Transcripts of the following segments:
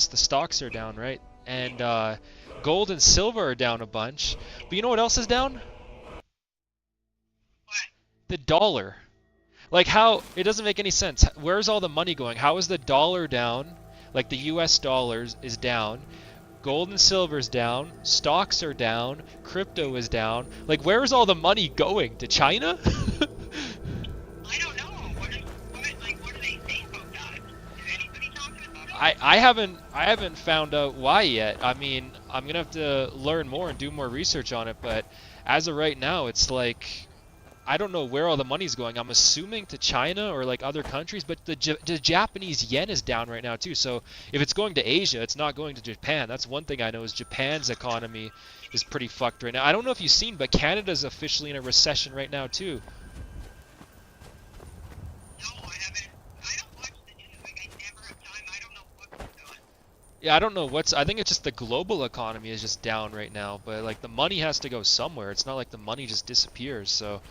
the stocks are down, right? And gold and silver are down a bunch. But you know what else is down? The dollar. Like how it doesn't make any sense. Where's all the money going? How is the dollar down? Like the US dollars is down. Gold and silver's down. Stocks are down. Crypto is down. Like where is all the money going? To China? I don't know. What do they say about that? Is anybody talking about it? I haven't found out why yet. I mean, I'm gonna have to learn more and do more research on it, but as of right now, it's like I don't know where all the money's going. I'm assuming to China or like other countries, but the Japanese yen is down right now too. So if it's going to Asia, it's not going to Japan. That's one thing I know is Japan's economy is pretty fucked right now. I don't know if you've seen, but Canada's officially in a recession right now too. No, I haven't. I don't watch the news. Like, I never have time. I don't know what they're doing. Yeah, I don't know I think it's just the global economy is just down right now, but like the money has to go somewhere. It's not like the money just disappears. So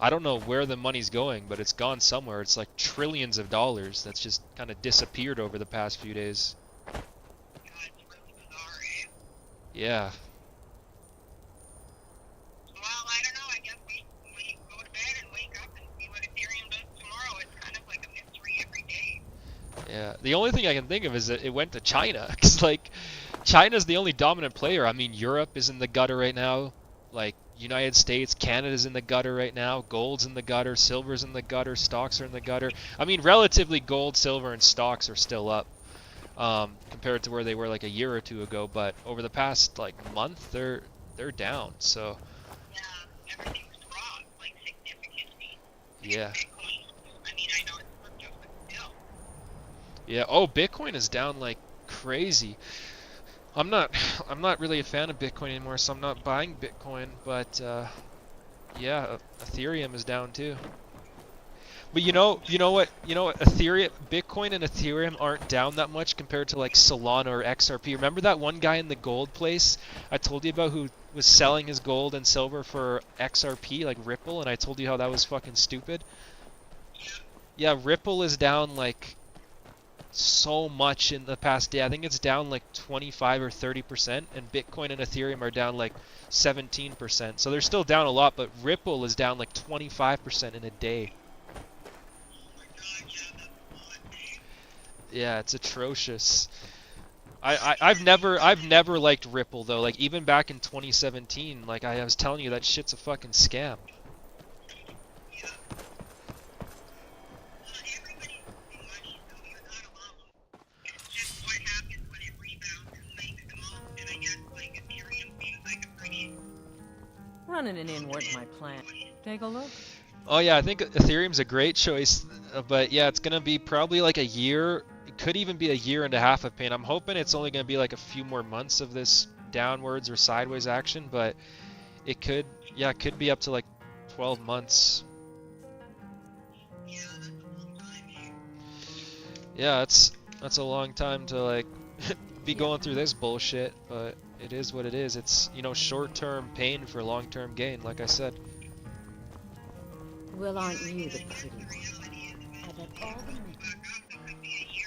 I don't know where the money's going, but it's gone somewhere. It's like trillions of dollars that's just kind of disappeared over the past few days. God, it's really bizarre, eh? Yeah. Well, I don't know. I guess we go to bed and wake up and see what Ethereum does tomorrow. It's kind of like a mystery every day. Yeah. The only thing I can think of is that it went to China, because like China's the only dominant player. I mean, Europe is in the gutter right now. Like United States, Canada's in the gutter right now. Gold's in the gutter, silver's in the gutter, stocks are in the gutter. I mean, relatively gold, silver, and stocks are still up compared to where they were like a year or two ago. But over the past like month, they're down. So Yeah, everything's dropped, like, significantly. yeah, Bitcoin, I mean, I know it's crypto, but still. yeah. Oh, Bitcoin is down like crazy. I'm not I'm not really a fan of Bitcoin anymore, so I'm not buying Bitcoin. But yeah, Ethereum is down too. But you know what? Ethereum, Bitcoin, and Ethereum aren't down that much compared to like Solana or XRP. Remember that one guy in the gold place I told you about who was selling his gold and silver for XRP, like Ripple, and I told you how that was fucking stupid. Yeah, Ripple is down like so much in the past day. I think it's down like 25 or 30%, and Bitcoin and Ethereum are down like 17%. So they're still down a lot, but Ripple is down like 25% in a day. Oh my God, yeah, that's a lot, eh? Yeah, it's atrocious. I've never liked Ripple though. Like even back in 2017, like I was telling you that shit's a fucking scam. Yeah. Everybody's losing money, so you're not alone. It's just what happens when it rebounds, who makes the most, and I guess, like, Ethereum seems like a pretty Running an in weren't my plan. Take a look. Oh yeah, I think Ethereum's a great choice, but yeah, it's gonna be probably like a year. It could even be a year and a half of pain. I'm hoping it's only gonna be like a few more months of this downwards or sideways action, but it could, yeah, it could be up to like 12 months. Yeah, that's a long time, eh? Yeah, that's a long time to like be going through this bullshit, but it is what it is. It's, short-term pain for long-term gain, like I said. Well, aren't you the pretty The one? reality is, I bet eventually all it the will men. go back up. It could be a year,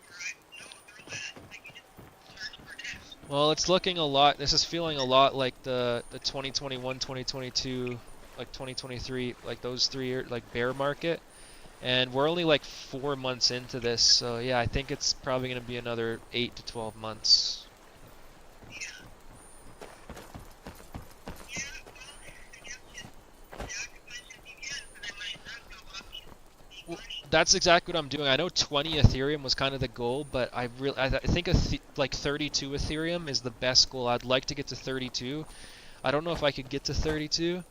or no, they're less. Like, you just search for this. Well, it's looking a lot. This is feeling a lot like the 2021, 2022, like 2023, like those 3 years, like bear market. And we're only like 4 months into this, so yeah, I think it's probably going to be another 8 to 12 months. Yeah. Yeah, well, I guess just stack as much as you can, so then when it does go up, you make Well, money. that's exactly what I'm doing. I know 20 Ethereum was kind of the goal, but I think like 32 Ethereum is the best goal. I'd like to get to 32. I don't know if I could get to 32,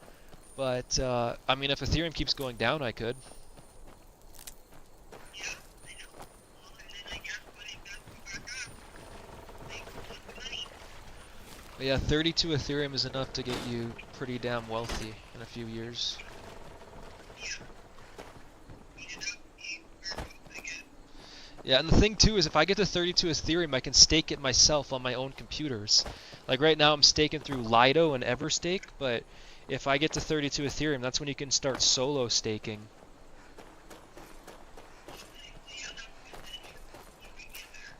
but I mean, if Ethereum keeps going down, I could. Yeah, I know. Well, and then I guess when it does go back up, make lots of money. But yeah, 32 Ethereum is enough to get you pretty damn wealthy in a few years. Yeah. Speed it up, be warehouse, I guess. Yeah, and the thing too is if I get to 32 Ethereum, I can stake it myself on my own computers. Like right now I'm staking through Lido and Everstake, but if I get to 32 Ethereum, that's when you can start solo staking. Yeah, that's good then. You can get there.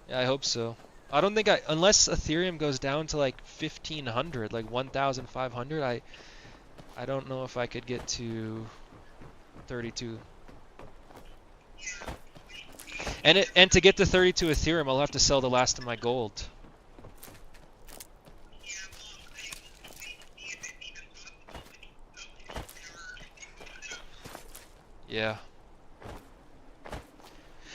Yeah, I hope so. I don't think unless Ethereum goes down to like 1500, like 1500, I don't know if I could get to 32. And to get to 32 Ethereum, I'll have to sell the last of my gold. Yeah.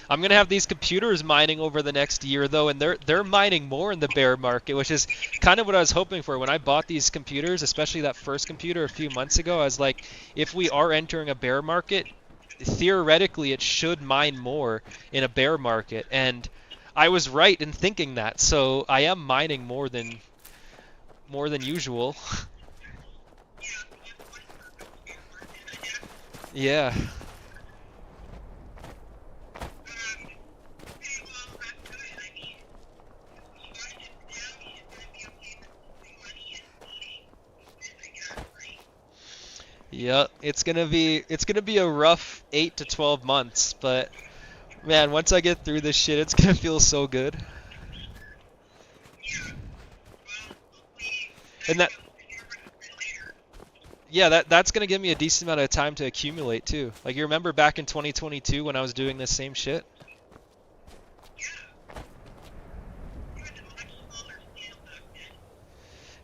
I'm gonna have these computers mining over the next year though, and they're mining more in the bear market, which is kind of what I was hoping for when I bought these computers, especially that first computer a few months ago. I was like, if we are entering a bear market, theoretically it should mine more in a bear market, and I was right in thinking that. So I am mining more than usual. Yeah. Yeah, it's gonna be a rough 8 to 12 months, but man, once I get through this shit, it's gonna feel so good. And that's gonna give me a decent amount of time to accumulate too. Like you remember back in 2022 when I was doing this same shit?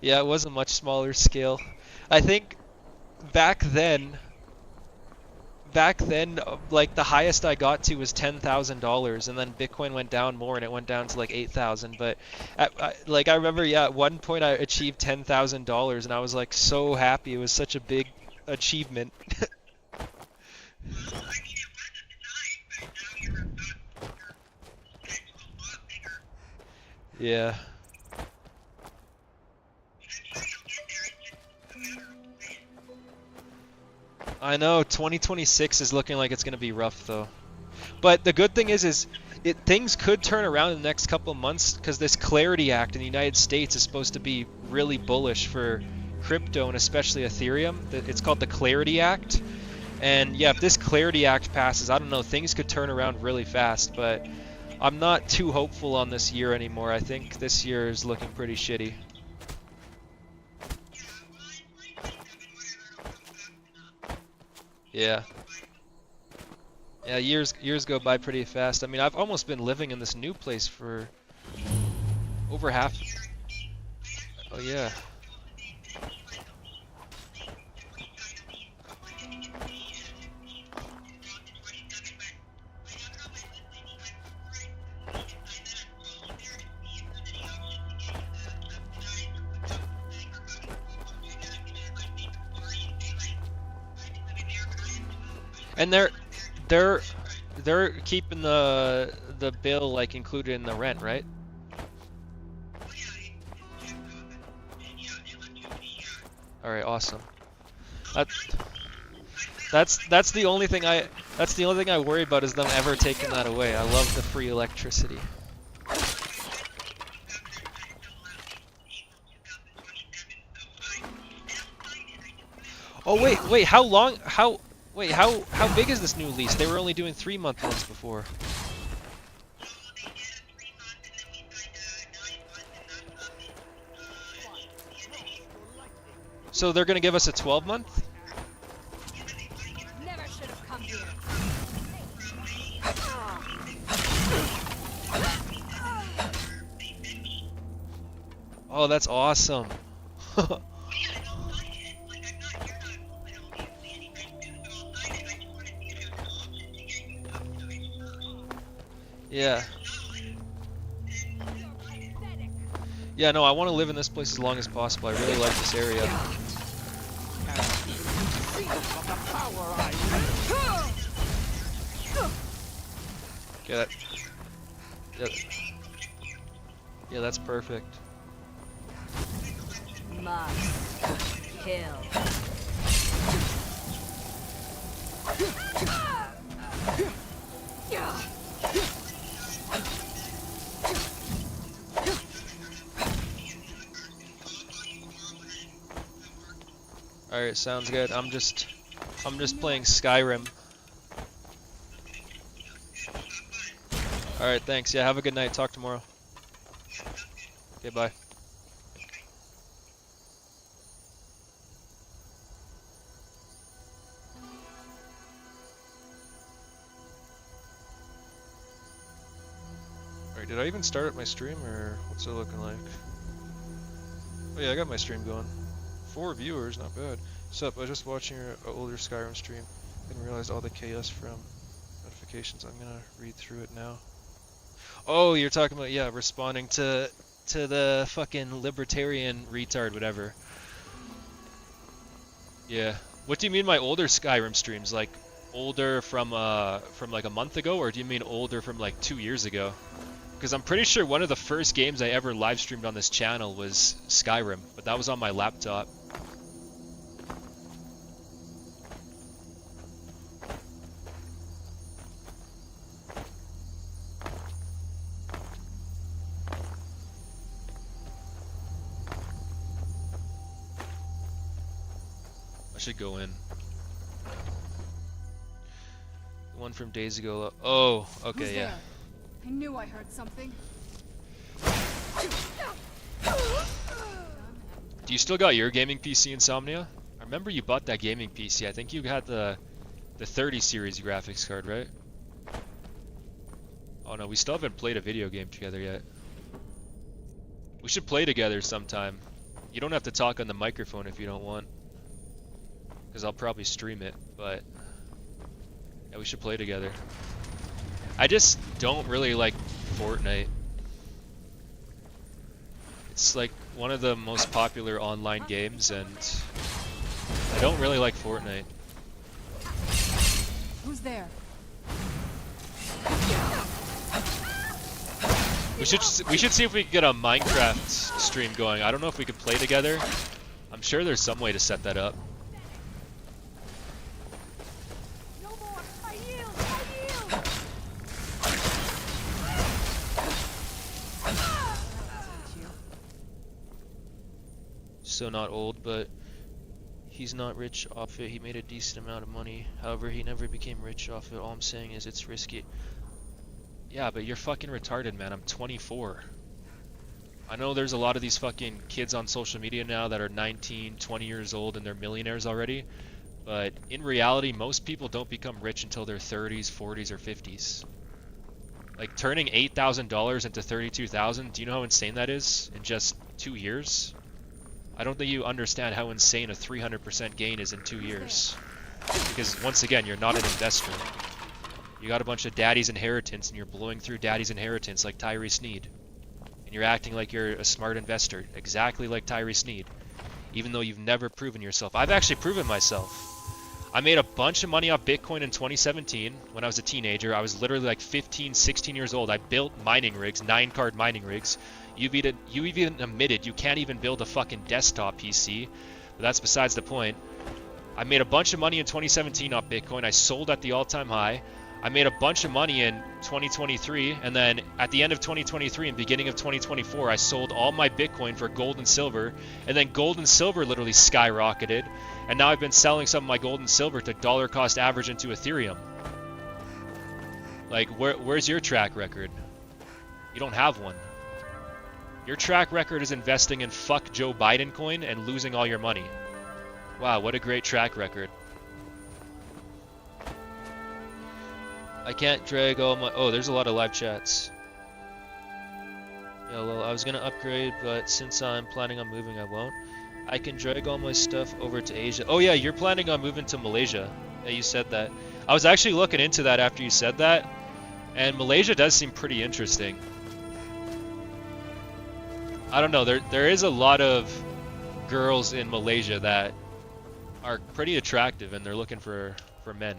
Yeah, it was a much smaller scale. I think back then, like the highest I got to was $10,000, and then Bitcoin went down more, and it went down to like 8,000. But like I remember, yeah, at one point I achieved $10,000, and I was like so happy. It was such a big achievement. Yeah. I know 2026 is looking like it's going to be rough though. But the good thing is things could turn around in the next couple of months because this Clarity Act in the United States is supposed to be really bullish for crypto and especially Ethereum. It's called the Clarity Act. And yeah, if this Clarity Act passes, I don't know, things could turn around really fast, but I'm not too hopeful on this year anymore. I think this year is looking pretty shitty. Yeah. Yeah, years go by pretty fast. I mean, I've almost been living in this new place for over half. Oh yeah. And they're keeping the bill like included in the rent, right? All right, awesome. That's the only thing I worry about is them ever taking that away. I love the free electricity. Oh wait, how big is this new lease? They were only doing 3-month ones before. So they're gonna give us a 12-month? Never should have come here. Oh, that's awesome. Yeah. Yeah, no, I want to live in this place as long as possible. I really like this area. Get it. Yep. Yeah, that's perfect. Must kill. Alright, sounds good. I'm just playing Skyrim. Alright, thanks. Yeah, have a good night. Talk tomorrow. Okay, bye. Alright, did I even start up my stream, or what's it looking like? Oh yeah, I got my stream going. 4 viewers, not bad. Sup, I was just watching your older Skyrim stream and realized all the chaos from notifications. I'm gonna read through it now. Oh, you're talking about, yeah, responding to the fucking libertarian retard, whatever. Yeah. What do you mean by older Skyrim streams? Like, older from like a month ago, or do you mean older from like 2 years ago? Because I'm pretty sure one of the first games I ever live streamed on this channel was Skyrim, but that was on my laptop. I should go in. The one from days ago. Oh, okay, Who's yeah. there? I knew I heard something. Do you still got your gaming PC, Insomnia? I remember you bought that gaming PC. I think you had the 30 series graphics card, right? Oh no, we still haven't played a video game together yet. We should play together sometime. You don't have to talk on the microphone if you don't want, because I'll probably stream it, but yeah, we should play together. I just don't really like Fortnite. It's like one of the most popular online games, and I don't really like Fortnite. Who's there? We should see if we can get a Minecraft stream going. I don't know if we could play together. I'm sure there's some way to set that up. No more! I yield! I yield! So not old, but he's not rich off it. He made a decent amount of money. However, he never became rich off it. All I'm saying is it's risky. Yeah, but you're fucking retarded, man. I'm 24. I know there's a lot of these fucking kids on social media now that are 19, 20 years old and they're millionaires already. But in reality, most people don't become rich until their 30s, 40s, or 50s. Like turning $8,000 into $32,000, do you know how insane that is in just 2 years? I don't think you understand how insane a 300% gain is in 2 years. Because once again, you're not an investor. You got a bunch of daddy's inheritance and you're blowing through daddy's inheritance like Tyree Sneed. And you're acting like you're a smart investor, exactly like Tyree Sneed. Even though you've never proven yourself. I've actually proven myself. I made a bunch of money off Bitcoin in 2017 when I was a teenager. I was literally like 15, 16 years old. I built mining rigs, 9-card mining rigs. You even admitted you can't even build a fucking desktop PC. But that's besides the point. I made a bunch of money in 2017 off Bitcoin. I sold at the all-time high. I made a bunch of money in 2023, and then at the end of 2023 and beginning of 2024, I sold all my Bitcoin for gold and silver, and then gold and silver literally skyrocketed, and now I've been selling some of my gold and silver to dollar cost average into Ethereum. Like, where's your track record? You don't have one. Your track record is investing in fuck Joe Biden coin and losing all your money. Wow, what a great track record. I can't drag all my... Oh, there's a lot of live chats. Yeah, well, I was gonna upgrade, but since I'm planning on moving, I won't. I can drag all my stuff over to Asia. Oh yeah, you're planning on moving to Malaysia. Yeah, you said that. I was actually looking into that after you said that, and Malaysia does seem pretty interesting. I don't know, there is a lot of girls in Malaysia that are pretty attractive, and they're looking for men.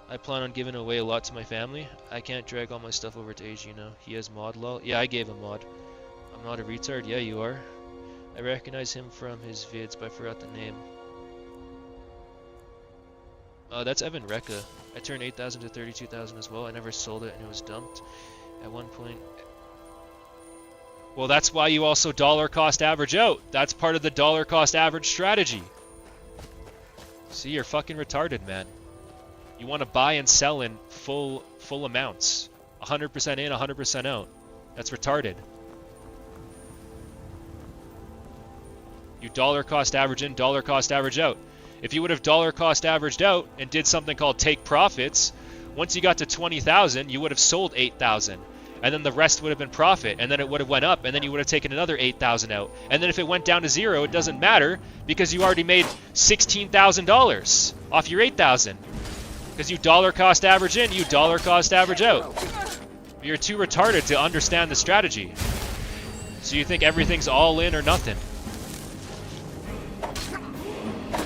I plan on giving away a lot to my family. I can't drag all my stuff over to Asia, you know. He has mod lol. Yeah, I gave him mod. I'm not a retard. Yeah, you are. I recognize him from his vids, but I forgot the name. That's Evan Rekka. I turned 8,000 to 32,000 as well. I never sold it and it was dumped at one point. Well, that's why you also dollar cost average out. That's part of the dollar cost average strategy. See, you're fucking retarded, man. You want to buy and sell in full amounts. 100% in, 100% out. That's retarded. You dollar cost average in, dollar cost average out. If you would have dollar cost averaged out and did something called take profits, once you got to 20,000, you would have sold 8,000. And then the rest would have been profit, and then it would have went up, and then you would have taken another 8,000 out. And then if it went down to zero, it doesn't matter, because you already made $16,000 off your 8,000. Because you dollar cost average in, you dollar cost average out. You're too retarded to understand the strategy. So you think everything's all in or nothing.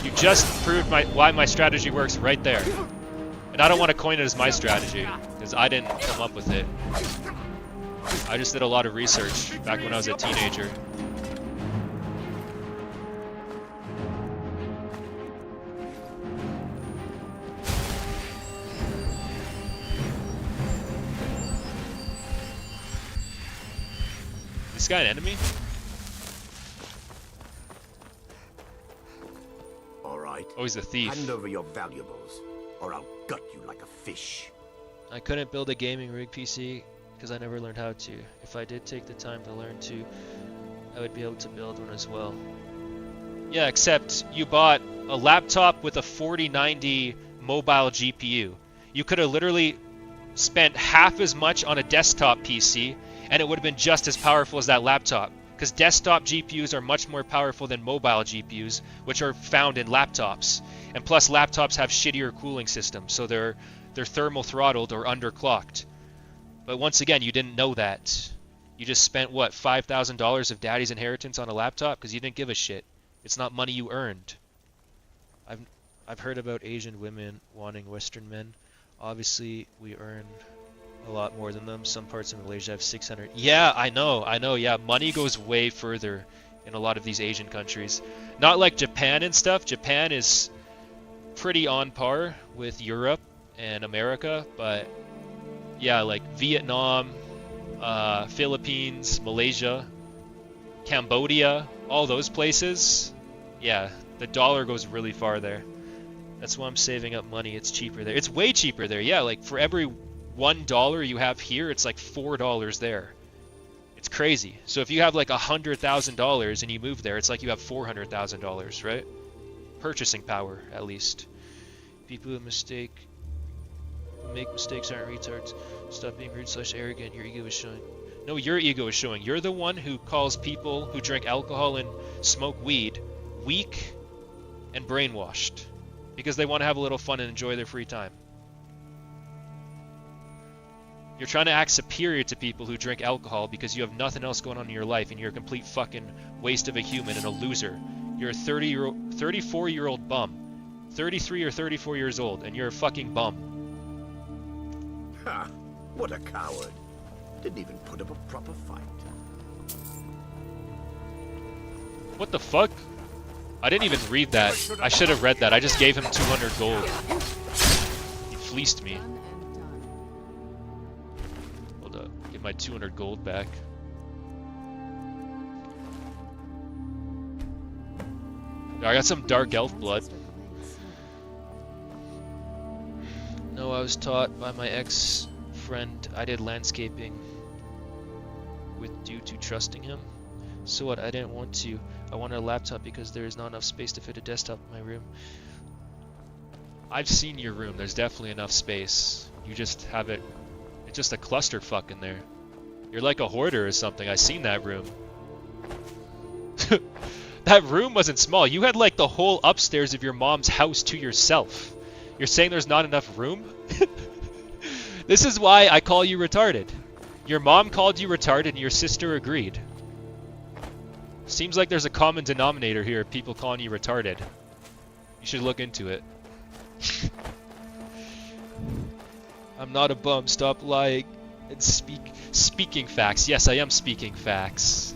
You just proved why my strategy works right there. And I don't want to coin it as my strategy, because I didn't come up with it. I just did a lot of research back when I was a teenager. Is this guy an enemy? All right. Oh, he's a thief. Hand over your valuables, or I'll gut you like a fish. I couldn't build a gaming rig PC because I never learned how to. If I did take the time to learn to, I would be able to build one as well. Yeah, except you bought a laptop with a 4090 mobile GPU. You could have literally spent half as much on a desktop PC and it would have been just as powerful as that laptop. Because desktop GPUs are much more powerful than mobile GPUs, which are found in laptops. And plus laptops have shittier cooling systems, so they're thermal throttled or underclocked. But once again, you didn't know that. You just spent, what, $5,000 of daddy's inheritance on a laptop because you didn't give a shit. It's not money you earned. I've heard about Asian women wanting Western men. Obviously, we earn a lot more than them. Some parts of Malaysia have 600. Yeah, I know, yeah. Money goes way further in a lot of these Asian countries. Not like Japan and stuff. Japan is pretty on par with Europe and America, but yeah, like Vietnam, Philippines, Malaysia, Cambodia, all those places, yeah, the dollar goes really far there. That's why I'm saving up money. It's cheaper there. It's way cheaper there. Yeah, like for every $1 you have here, it's like $4 there. It's crazy. So if you have like $100,000 and you move there, it's like you have $400,000, right? Purchasing power, at least. People who make mistakes aren't retards. Stop being rude / arrogant. Your ego is showing. No, your ego is showing. You're the one who calls people who drink alcohol and smoke weed weak and brainwashed because they want to have a little fun and enjoy their free time. You're trying to act superior to people who drink alcohol because you have nothing else going on in your life and you're a complete fucking waste of a human and a loser. You're a 34-year-old bum. 33 or 34 years old, and you're a fucking bum. Ha! What a coward. Didn't even put up a proper fight. What the fuck? I didn't even read that. I should have read that. I just gave him 200 gold. He fleeced me. Hold up. Get my 200 gold back. I got some dark elf blood. No, I was taught by my ex-friend. I did landscaping due to trusting him. So what? I didn't want to. I wanted a laptop because there is not enough space to fit a desktop in my room. I've seen your room. There's definitely enough space. You just have it. It's just a clusterfuck in there. You're like a hoarder or something. I seen that room. That room wasn't small. You had like the whole upstairs of your mom's house to yourself. You're saying there's not enough room? This is why I call you retarded. Your mom called you retarded and your sister agreed. Seems like there's a common denominator here of people calling you retarded. You should look into it. I'm not a bum. Stop lying and speaking facts. Yes, I am speaking facts.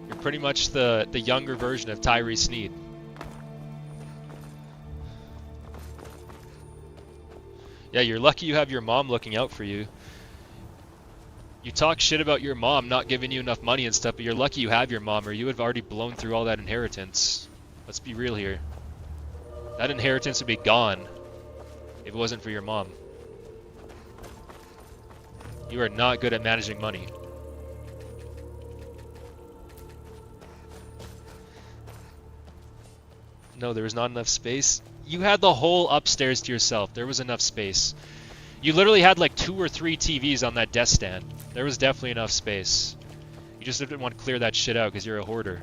You're pretty much the younger version of Tyree Sneed. Yeah, you're lucky you have your mom looking out for you. You talk shit about your mom not giving you enough money and stuff, but you're lucky you have your mom, or you would have already blown through all that inheritance. Let's be real here. That inheritance would be gone if it wasn't for your mom. You are not good at managing money. No, there was not enough space. You had the whole upstairs to yourself. There was enough space. You literally had like 2 or 3 TVs on that desk stand. There was definitely enough space. You just didn't want to clear that shit out because you're a hoarder.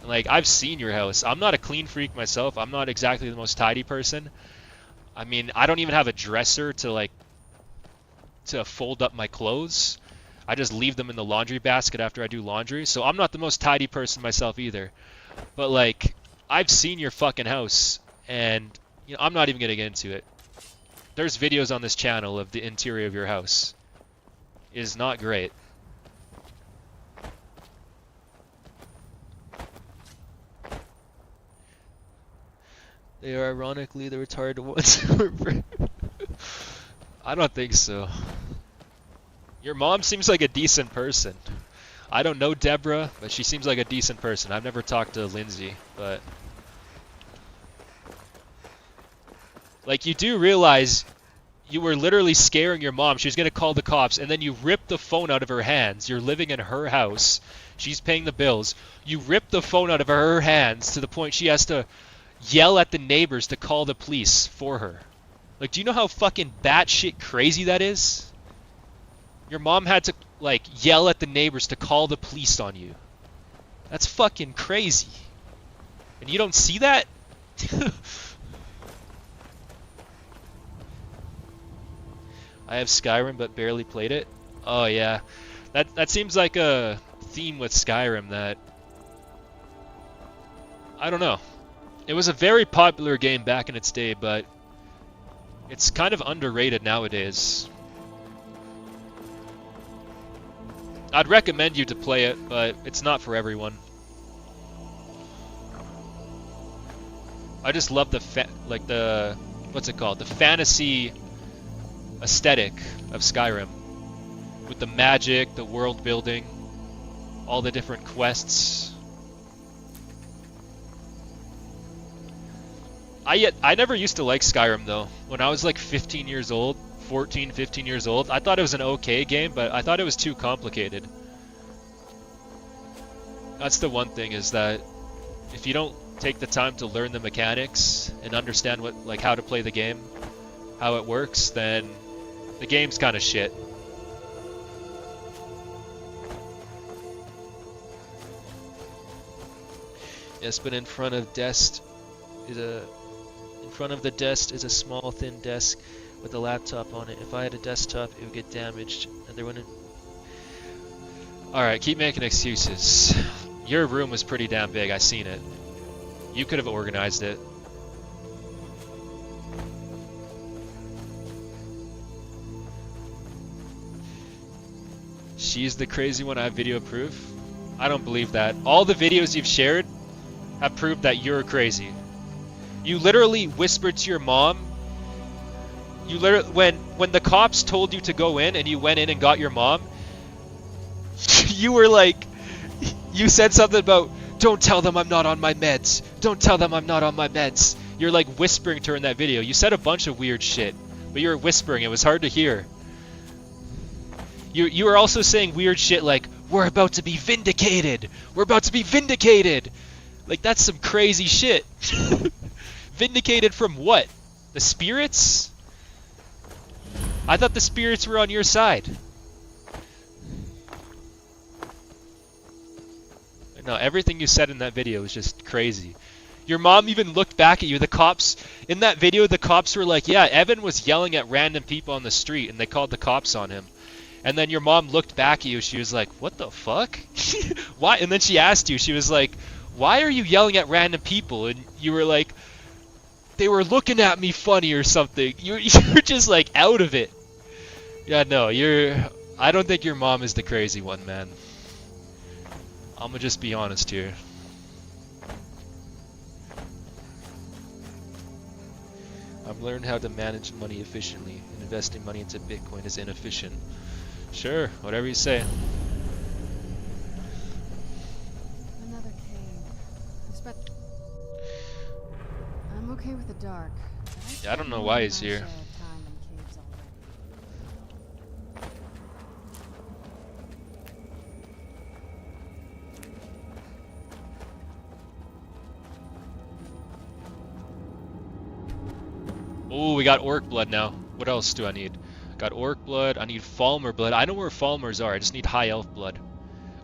And like, I've seen your house. I'm not a clean freak myself. I'm not exactly the most tidy person. I mean, I don't even have a dresser to fold up my clothes. I just leave them in the laundry basket after I do laundry. So I'm not the most tidy person myself either. But like, I've seen your fucking house, and you know, I'm not even gonna get into it. There's videos on this channel of the interior of your house. It is not great. They are ironically the retarded ones who were I don't think so. Your mom seems like a decent person. I don't know Deborah, but she seems like a decent person. I've never talked to Lindsay, but... Like, you do realize you were literally scaring your mom. She was going to call the cops, and then you ripped the phone out of her hands. You're living in her house. She's paying the bills. You ripped the phone out of her hands to the point she has to yell at the neighbors to call the police for her. Like, do you know how fucking batshit crazy that is? Your mom had to, like, yell at the neighbors to call the police on you. That's fucking crazy. And you don't see that? I have Skyrim but barely played it. Oh yeah. That seems like a theme with Skyrim that... I don't know. It was a very popular game back in its day, but it's kind of underrated nowadays. I'd recommend you to play it, but it's not for everyone. I just love the what's it called? The fantasy aesthetic of Skyrim, with the magic, the world building, all the different quests. I never used to like Skyrim though. When I was like 15 years old, 14, 15 years old, I thought it was an okay game, but I thought it was too complicated. That's the one thing, is that if you don't take the time to learn the mechanics and understand how to play the game, how it works, then the game's kind of shit. Yes, but in front of the desk is a small, thin desk with a laptop on it. If I had a desktop, it would get damaged, and there wouldn't... Alright, keep making excuses. Your room was pretty damn big, I seen it. You could have organized it. She's the crazy one, I have video proof? I don't believe that. All the videos you've shared have proved that you're crazy. You literally whispered to your mom. You literally, when the cops told you to go in and you went in and got your mom, you were like, you said something about, don't tell them I'm not on my meds. Don't tell them I'm not on my meds. You're like whispering to her in that video. You said a bunch of weird shit, but you were whispering. It was hard to hear. You were also saying weird shit like, we're about to be vindicated. We're about to be vindicated. Like, that's some crazy shit. Vindicated from what? The spirits? I thought the spirits were on your side. No, everything you said in that video was just crazy. Your mom even looked back at you. The cops, in that video, the cops were like, yeah, Evan was yelling at random people on the street, and they called the cops on him. And then your mom looked back at you. She was like, what the fuck? Why? And then she asked you, she was like, why are you yelling at random people? And you were like, they were looking at me funny or something. You're just like out of it. Yeah, no, I don't think your mom is the crazy one, man. I'm gonna just be honest here. I've learned how to manage money efficiently, and investing money into Bitcoin is inefficient. Sure, whatever you say. Another cave. I'm okay with the dark. But Yeah, I don't know why he's my here. share of time in caves already. Oh, we got orc blood now. What else do I need? Got orc blood. I need Falmer blood. I know where Falmers are. I just need high elf blood.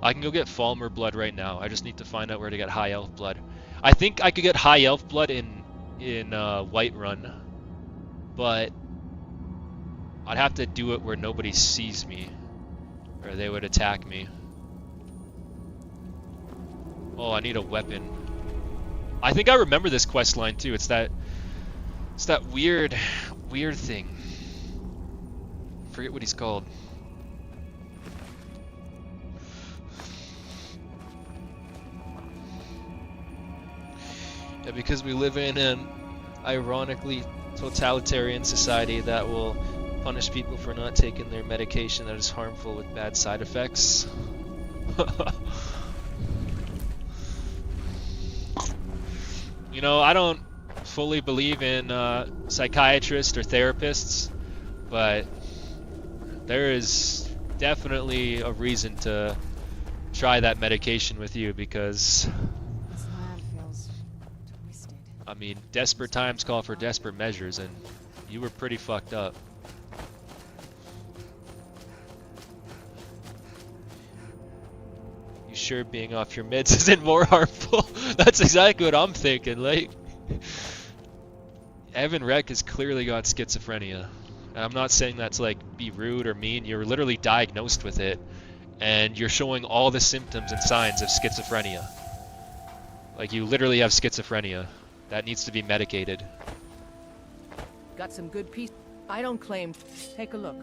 I can go get Falmer blood right now. I just need to find out where to get high elf blood. I think I could get high elf blood in Whiterun, but I'd have to do it where nobody sees me, or they would attack me. Oh, I need a weapon. I think I remember this quest line too. It's that weird thing. Forget what he's called. Yeah, because we live in an ironically totalitarian society that will punish people for not taking their medication that is harmful with bad side effects. You know, I don't fully believe in psychiatrists or therapists, but there is definitely a reason to try that medication with you because, This land feels twisted. I mean, desperate times call for desperate measures, and you were pretty fucked up. You sure being off your meds isn't more harmful? That's exactly what I'm thinking, like. Evan Reck has clearly got schizophrenia. And I'm not saying that to like be rude or mean, you're literally diagnosed with it, and you're showing all the symptoms and signs of schizophrenia. Like, you literally have schizophrenia. That needs to be medicated. Got some good piece. I don't claim. Take a look.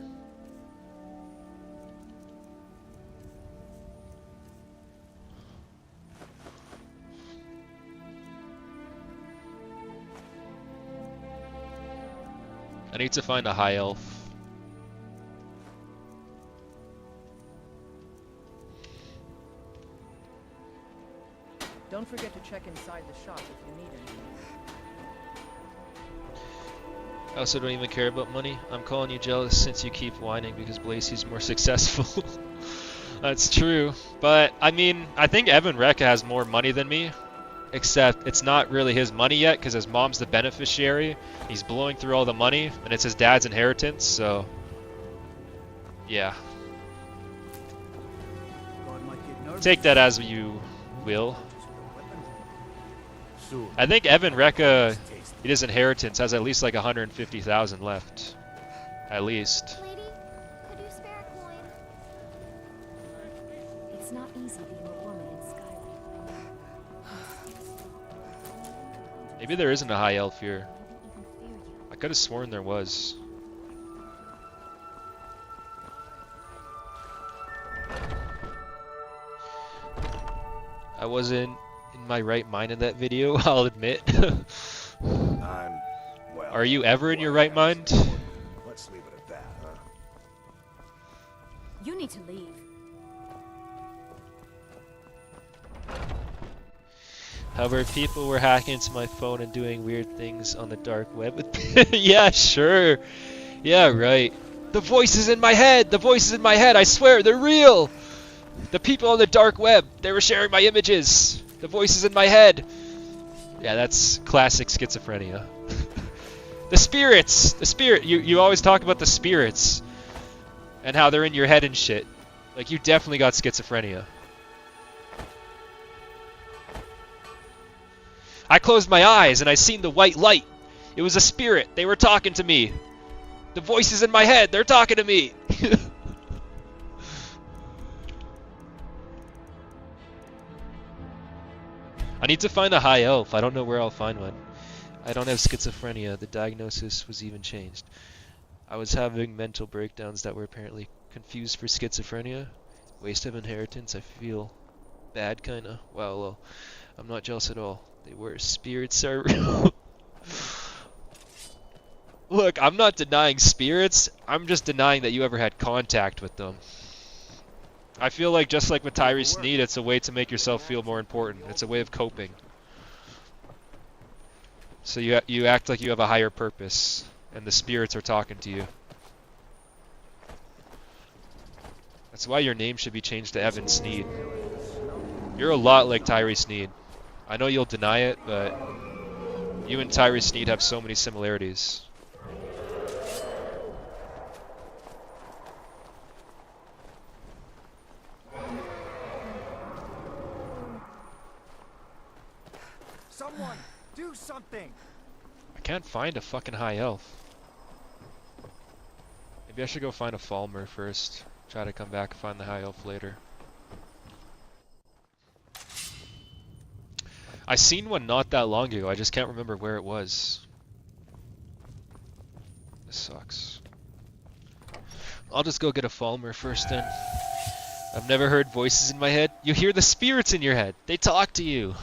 I need to find a high elf. Don't forget to check inside the shop if you need anything. I also don't even care about money. I'm calling you jealous since you keep whining because Blacey's more successful. That's true. But, I mean, I think Evan Recca has more money than me. Except it's not really his money yet because his mom's the beneficiary. He's blowing through all the money and it's his dad's inheritance, so yeah. Take that as you will. I think Evan Recca, his inheritance has at least like 150,000 left. At least. Lady, could you spare a coin? It's not easy being a woman in Skyrim. Maybe there isn't a high elf here. I don't even fear you. I could have sworn there was. I wasn't in my right mind in that video, I'll admit. I'm, well, Are you ever in your right mind? Let's leave it at that, huh? You need to leave. However, people were hacking into my phone and doing weird things on the dark web with Yeah, sure. Yeah, right. The voices in my head! The voices in my head, I swear, they're real! The people on the dark web, they were sharing my images! The voices in my head! Yeah, that's classic schizophrenia. The spirits! The spirit! You always talk about the spirits. And how they're in your head and shit. Like, you definitely got schizophrenia. I closed my eyes and I seen the white light. It was a spirit. They were talking to me. The voices in my head, they're talking to me. I need to find a high elf. I don't know where I'll find one. I don't have schizophrenia. The diagnosis was even changed. I was having mental breakdowns that were apparently confused for schizophrenia. Waste of inheritance. I feel bad, kinda. Wow, well, I'm not jealous at all. They were spirits are real. Look, I'm not denying spirits. I'm just denying that you ever had contact with them. I feel like just like with Tyree Sneed, it's a way to make yourself feel more important. It's a way of coping. So you act like you have a higher purpose, and the spirits are talking to you. That's why your name should be changed to Evan Sneed. You're a lot like Tyree Sneed. I know you'll deny it, but you and Tyree Sneed have so many similarities. Someone, do something! I can't find a fucking high elf. Maybe I should go find a Falmer first. Try to come back and find the high elf later. I seen one not that long ago, I just can't remember where it was. This sucks. I'll just go get a Falmer first then. I've never heard voices in my head. You hear the spirits in your head. They talk to you.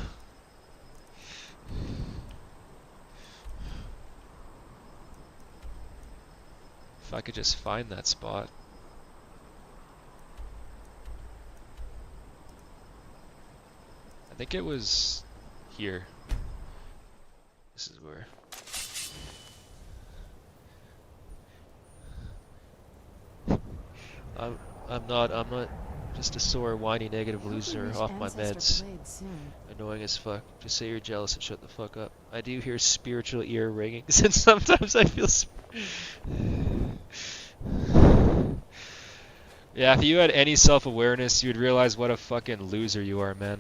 If I could just find that spot. I think it was here. This is where. I'm not just a sore, whiny, negative loser off my meds. Annoying as fuck. Just say you're jealous and shut the fuck up. I do hear spiritual ear ringings, and sometimes I feel. Yeah, if you had any self-awareness, you'd realize what a fucking loser you are, man.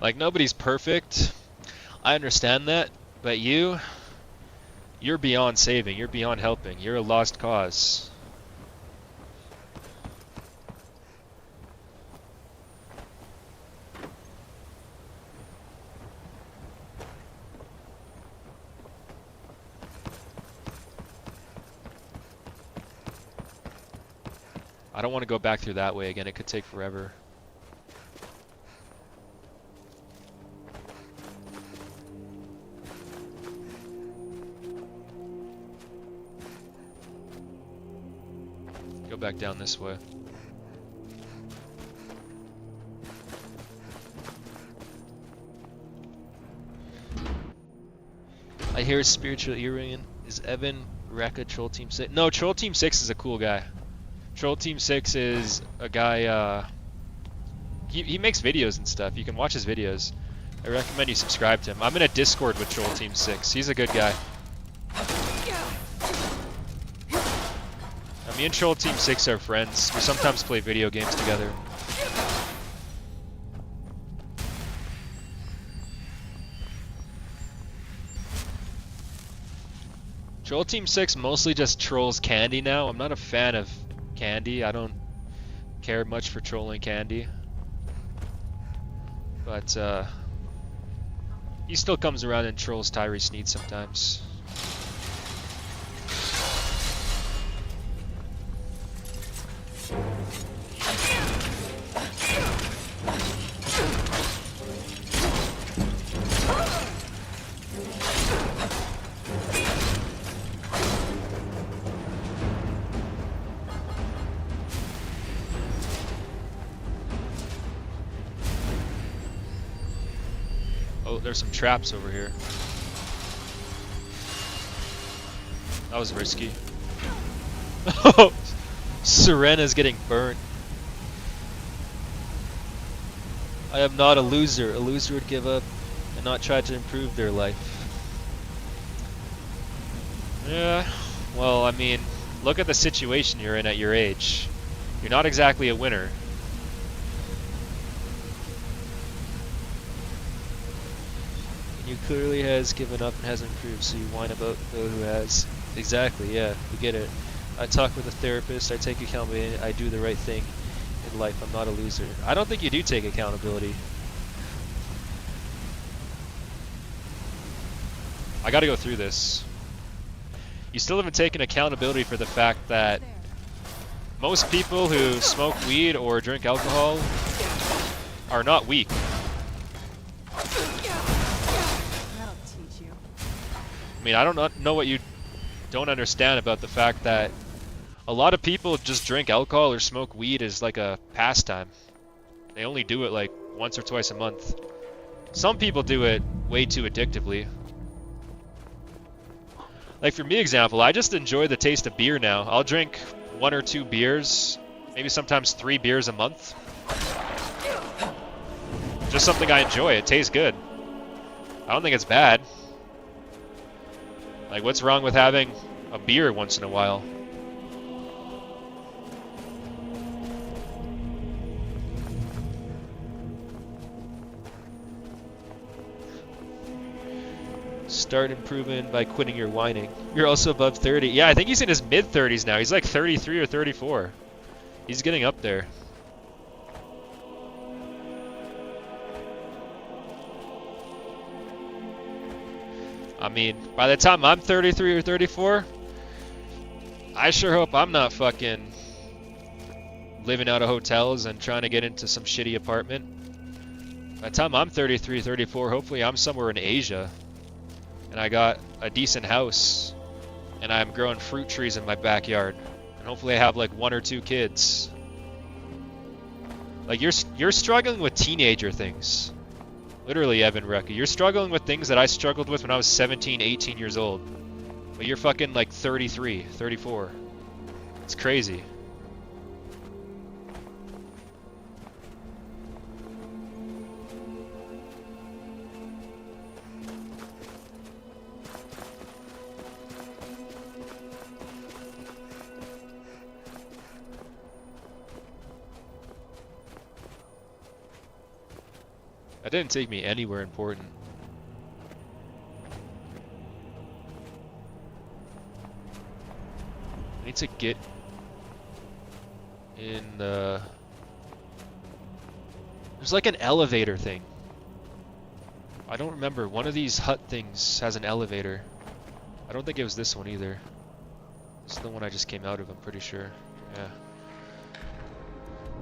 Like, nobody's perfect. I understand that, but you're beyond saving, you're beyond helping, you're a lost cause. I don't want to go back through that way again, it could take forever. Go back down this way. I hear a spiritual earring. Is Evan Rekka Troll Team 6? No, Troll Team 6 is a cool guy. Troll Team 6 is a guy, he makes videos and stuff. You can watch his videos. I recommend you subscribe to him. I'm in a Discord with Troll Team 6. He's a good guy. Me and Troll Team 6 are friends. We sometimes play video games together. Troll Team 6 mostly just trolls Candy now. I'm not a fan of Candy. I don't care much for trolling Candy. But, he still comes around and trolls Tyree Sneed sometimes. Oh, there's some traps over here. That was risky. Oh, Serena's getting burned. I am not a loser. A loser would give up and not try to improve their life. Yeah, well, I mean, look at the situation you're in at your age. You're not exactly a winner. You clearly has given up and hasn't improved, so you whine about who has. Exactly, yeah, we get it. I talk with a therapist, I take accountability, I do the right thing in life, I'm not a loser. I don't think you do take accountability. I gotta go through this. You still haven't taken accountability for the fact that most people who smoke weed or drink alcohol are not weak. I mean, I don't know what you don't understand about the fact that a lot of people just drink alcohol or smoke weed as like a pastime. They only do it like once or twice a month. Some people do it way too addictively. Like for me, example, I just enjoy the taste of beer now. I'll drink 1 or 2 beers, maybe sometimes 3 beers a month. Just something I enjoy. It tastes good. I don't think it's bad. Like, what's wrong with having a beer once in a while? Start improving by quitting your whining. You're also above 30. Yeah, I think he's in his mid-30s now. He's like 33 or 34. He's getting up there. I mean, by the time I'm 33 or 34, I sure hope I'm not fucking living out of hotels and trying to get into some shitty apartment. By the time I'm 33, 34, hopefully I'm somewhere in Asia. And I got a decent house. And I'm growing fruit trees in my backyard. And hopefully I have like 1 or 2 kids. Like, you're struggling with teenager things. Literally, Evan Recca. You're struggling with things that I struggled with when I was 17, 18 years old. But you're fucking like 33, 34. It's crazy. That didn't take me anywhere important. I need to get in the... There's like an elevator thing. I don't remember. One of these hut things has an elevator. I don't think it was this one either. This is the one I just came out of, I'm pretty sure. Yeah.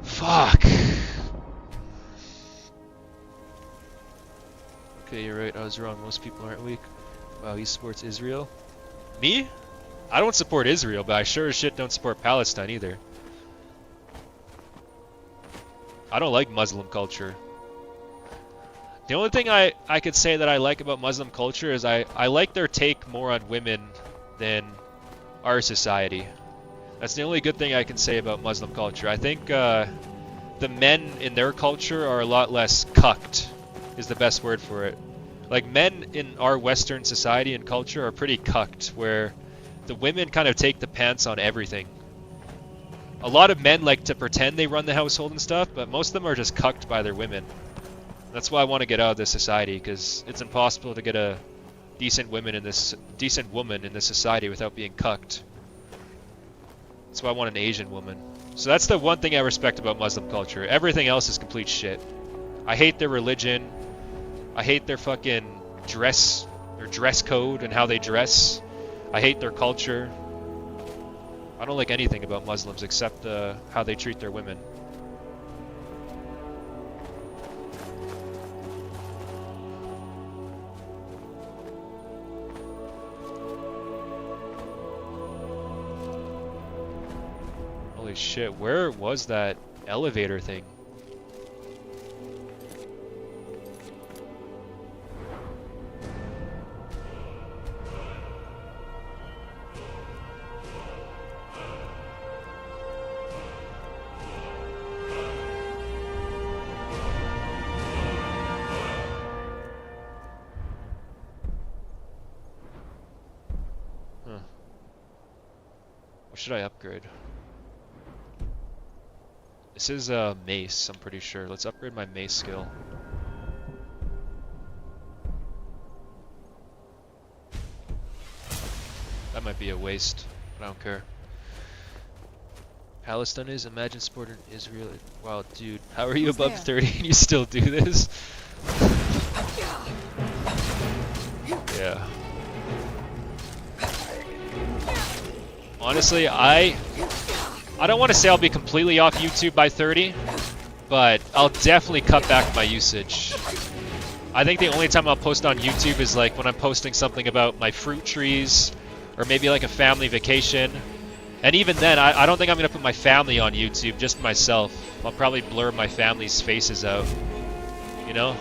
Fuck! Okay, you're right, I was wrong. Most people aren't weak. Wow, he supports Israel? Me? I don't support Israel, but I sure as shit don't support Palestine either. I don't like Muslim culture. The only thing I could say that I like about Muslim culture is I like their take more on women than our society. That's the only good thing I can say about Muslim culture. I think the men in their culture are a lot less cucked. Is the best word for it. Like, men in our Western society and culture are pretty cucked, where the women kind of take the pants on everything. A lot of men like to pretend they run the household and stuff, but most of them are just cucked by their women. That's why I want to get out of this society, because it's impossible to get a decent woman in this society without being cucked. That's why I want an Asian woman. So that's the one thing I respect about Muslim culture. Everything else is complete shit. I hate their religion. I hate their fucking dress code and how they dress. I hate their culture. I don't like anything about Muslims except how they treat their women. Holy shit, where was that elevator thing? What should I upgrade? This is a mace, I'm pretty sure. Let's upgrade my mace skill. That might be a waste. I don't care. Palestine is, imagine supporting Israel. Wow, dude, how are you Who's above there? 30 and you still do this? Yeah. Honestly, I don't want to say I'll be completely off YouTube by 30, but I'll definitely cut back my usage. I think the only time I'll post on YouTube is like when I'm posting something about my fruit trees, or maybe like a family vacation. And even then, I don't think I'm gonna put my family on YouTube, just myself. I'll probably blur my family's faces out, you know?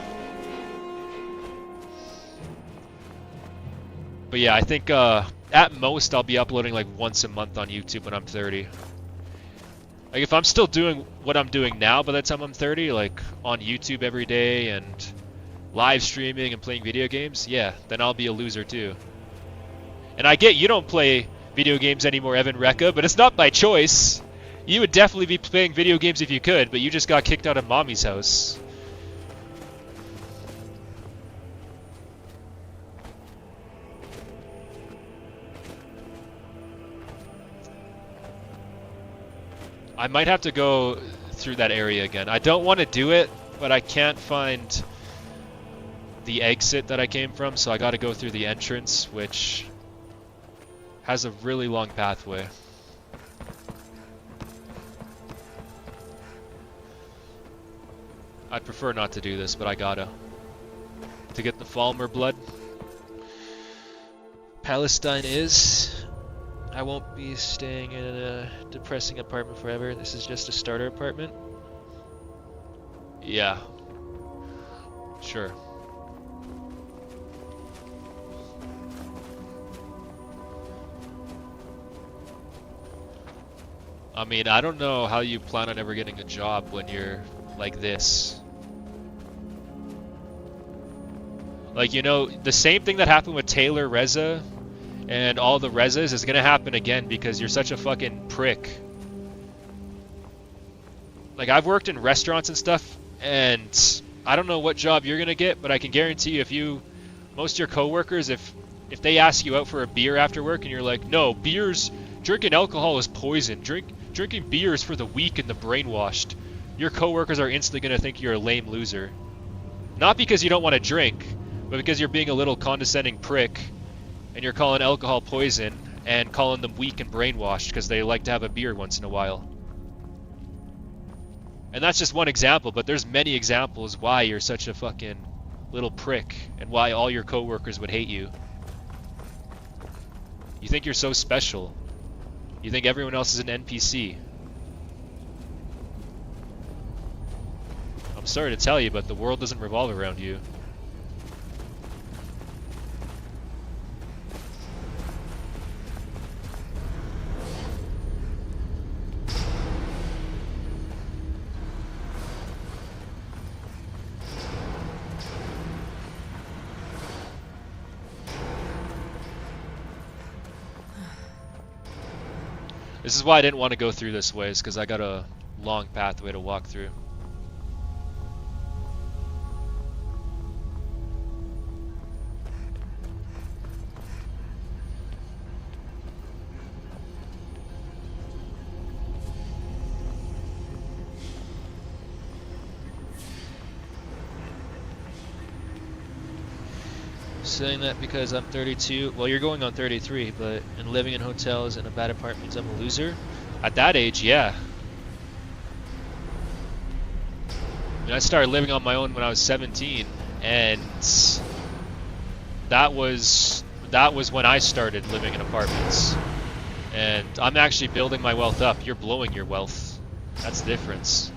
But yeah, I think at most I'll be uploading like once a month on YouTube when I'm 30. Like if I'm still doing what I'm doing now by the time I'm 30, like on YouTube every day and live streaming and playing video games, yeah, then I'll be a loser too. And I get you don't play video games anymore, Evan Rekka, but it's not by choice. You would definitely be playing video games if you could, but you just got kicked out of mommy's house. I might have to go through that area again. I don't want to do it, but I can't find the exit that I came from, so I gotta go through the entrance, which has a really long pathway. I'd prefer not to do this, but I gotta. To get the Falmer blood. Palestine is. I won't be staying in a depressing apartment forever. This is just a starter apartment. Yeah. Sure. I mean, I don't know how you plan on ever getting a job when you're like this. Like, you know, the same thing that happened with Taylor Reza and all the Rezas is gonna happen again because you're such a fucking prick. Like, I've worked in restaurants and stuff, and I don't know what job you're gonna get, but I can guarantee you, most of your coworkers, if they ask you out for a beer after work and you're like, no, drinking alcohol is poison. Drinking beer is for the weak and the brainwashed. Your coworkers are instantly gonna think you're a lame loser. Not because you don't want to drink, but because you're being a little condescending prick, and you're calling alcohol poison and calling them weak and brainwashed because they like to have a beer once in a while. And that's just one example, but there's many examples why you're such a fucking little prick and why all your coworkers would hate you. You think you're so special. You think everyone else is an NPC. I'm sorry to tell you, but the world doesn't revolve around you. This is why I didn't want to go through this way, is because I got a long pathway to walk through. Saying that because I'm 32. Well, you're going on 33, but and living in hotels in a bad apartment means I'm a loser. At that age, yeah. I mean, I started living on my own when I was 17, and that was when I started living in apartments. And I'm actually building my wealth up. You're blowing your wealth. That's the difference.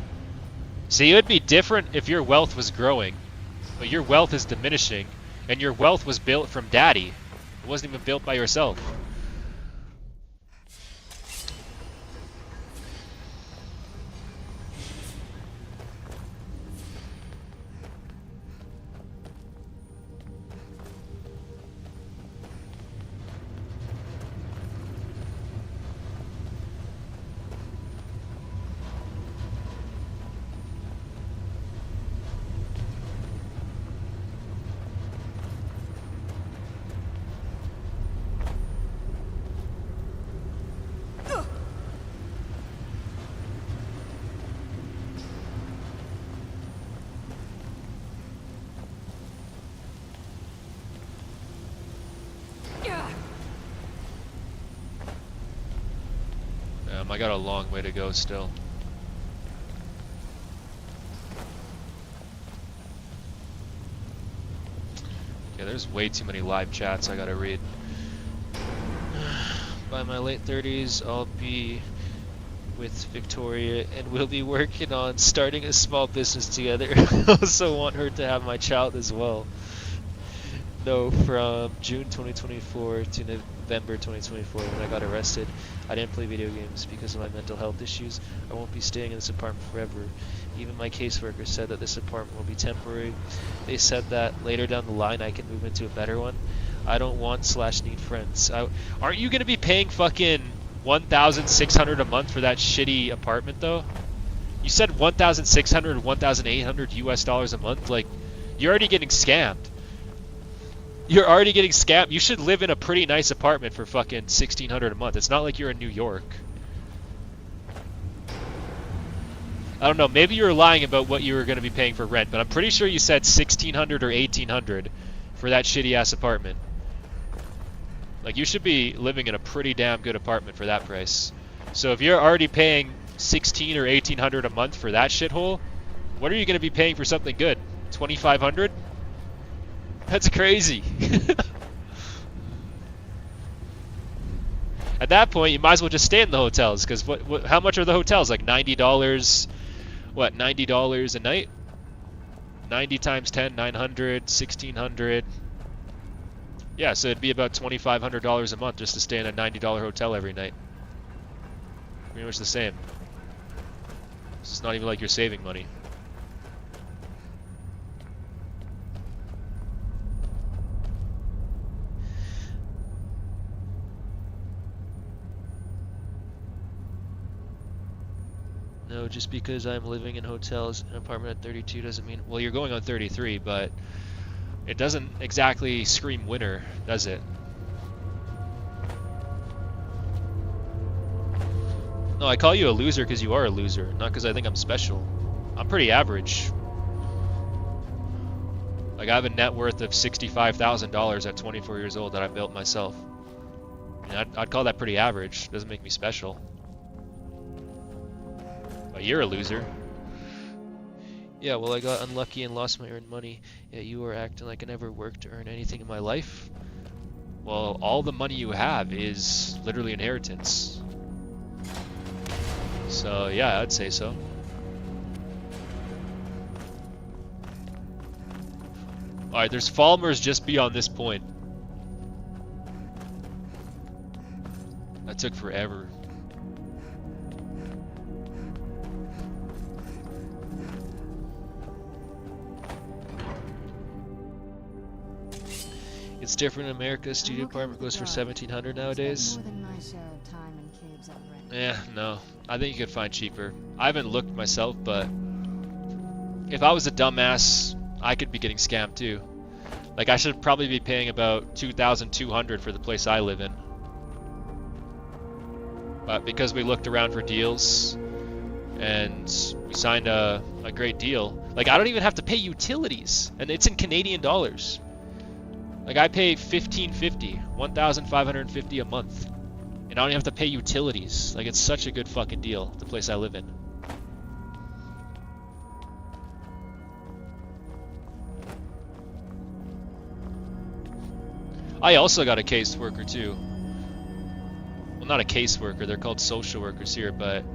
See, it would be different if your wealth was growing, but your wealth is diminishing. And your wealth was built from daddy. It wasn't even built by yourself. I got a long way to go still. Yeah, there's way too many live chats I gotta read. By my late 30s, I'll be with Victoria and we'll be working on starting a small business together. I also want her to have my child as well. No, from June 2024 to November 2024 when I got arrested, I didn't play video games because of my mental health issues. I won't be staying in this apartment forever. Even my caseworker said that this apartment will be temporary. They said that later down the line I can move into a better one. I don't want/need friends. Aren't you gonna be paying fucking $1,600 a month for that shitty apartment though? You said $1,600, $1,800 US dollars a month. Like, you're already getting scammed. You're already getting scammed. You should live in a pretty nice apartment for fucking $1,600 a month. It's not like you're in New York. I don't know. Maybe you were lying about what you were going to be paying for rent, but I'm pretty sure you said $1,600 or $1,800 for that shitty ass apartment. Like, you should be living in a pretty damn good apartment for that price. So if you're already paying $1,600 or $1,800 a month for that shithole, what are you going to be paying for something good? $2,500? That's crazy. At that point, you might as well just stay in the hotels, because how much are the hotels? Like $90, what, $90 a night? 90 times 10, 900, 1,600. Yeah, so it'd be about $2,500 a month just to stay in a $90 hotel every night. Pretty much the same. It's not even like you're saving money. No, just because I'm living in hotels, an apartment at 32 doesn't mean... Well, you're going on 33, but it doesn't exactly scream winner, does it? No, I call you a loser because you are a loser, not because I think I'm special. I'm pretty average. Like, I have a net worth of $65,000 at 24 years old that I built myself. I mean, I'd call that pretty average. Doesn't make me special. But you're a loser. Yeah, well, I got unlucky and lost my earned money. Yeah, you were acting like I never worked to earn anything in my life. Well, all the money you have is literally inheritance. So, yeah, I'd say so. Alright, there's Falmers just beyond this point. That took forever. It's different in America. Studio apartment goes for $1,700 nowadays. More than my share of time in caves already. Yeah, no. I think you could find cheaper. I haven't looked myself, but if I was a dumbass, I could be getting scammed too. Like, I should probably be paying about $2,200 for the place I live in. But because we looked around for deals and we signed a great deal, like, I don't even have to pay utilities, and it's in Canadian dollars. Like, I pay $1,550 a month, and I don't even have to pay utilities. Like, it's such a good fucking deal, the place I live in. I also got a caseworker too. Well, not a caseworker, they're called social workers here, but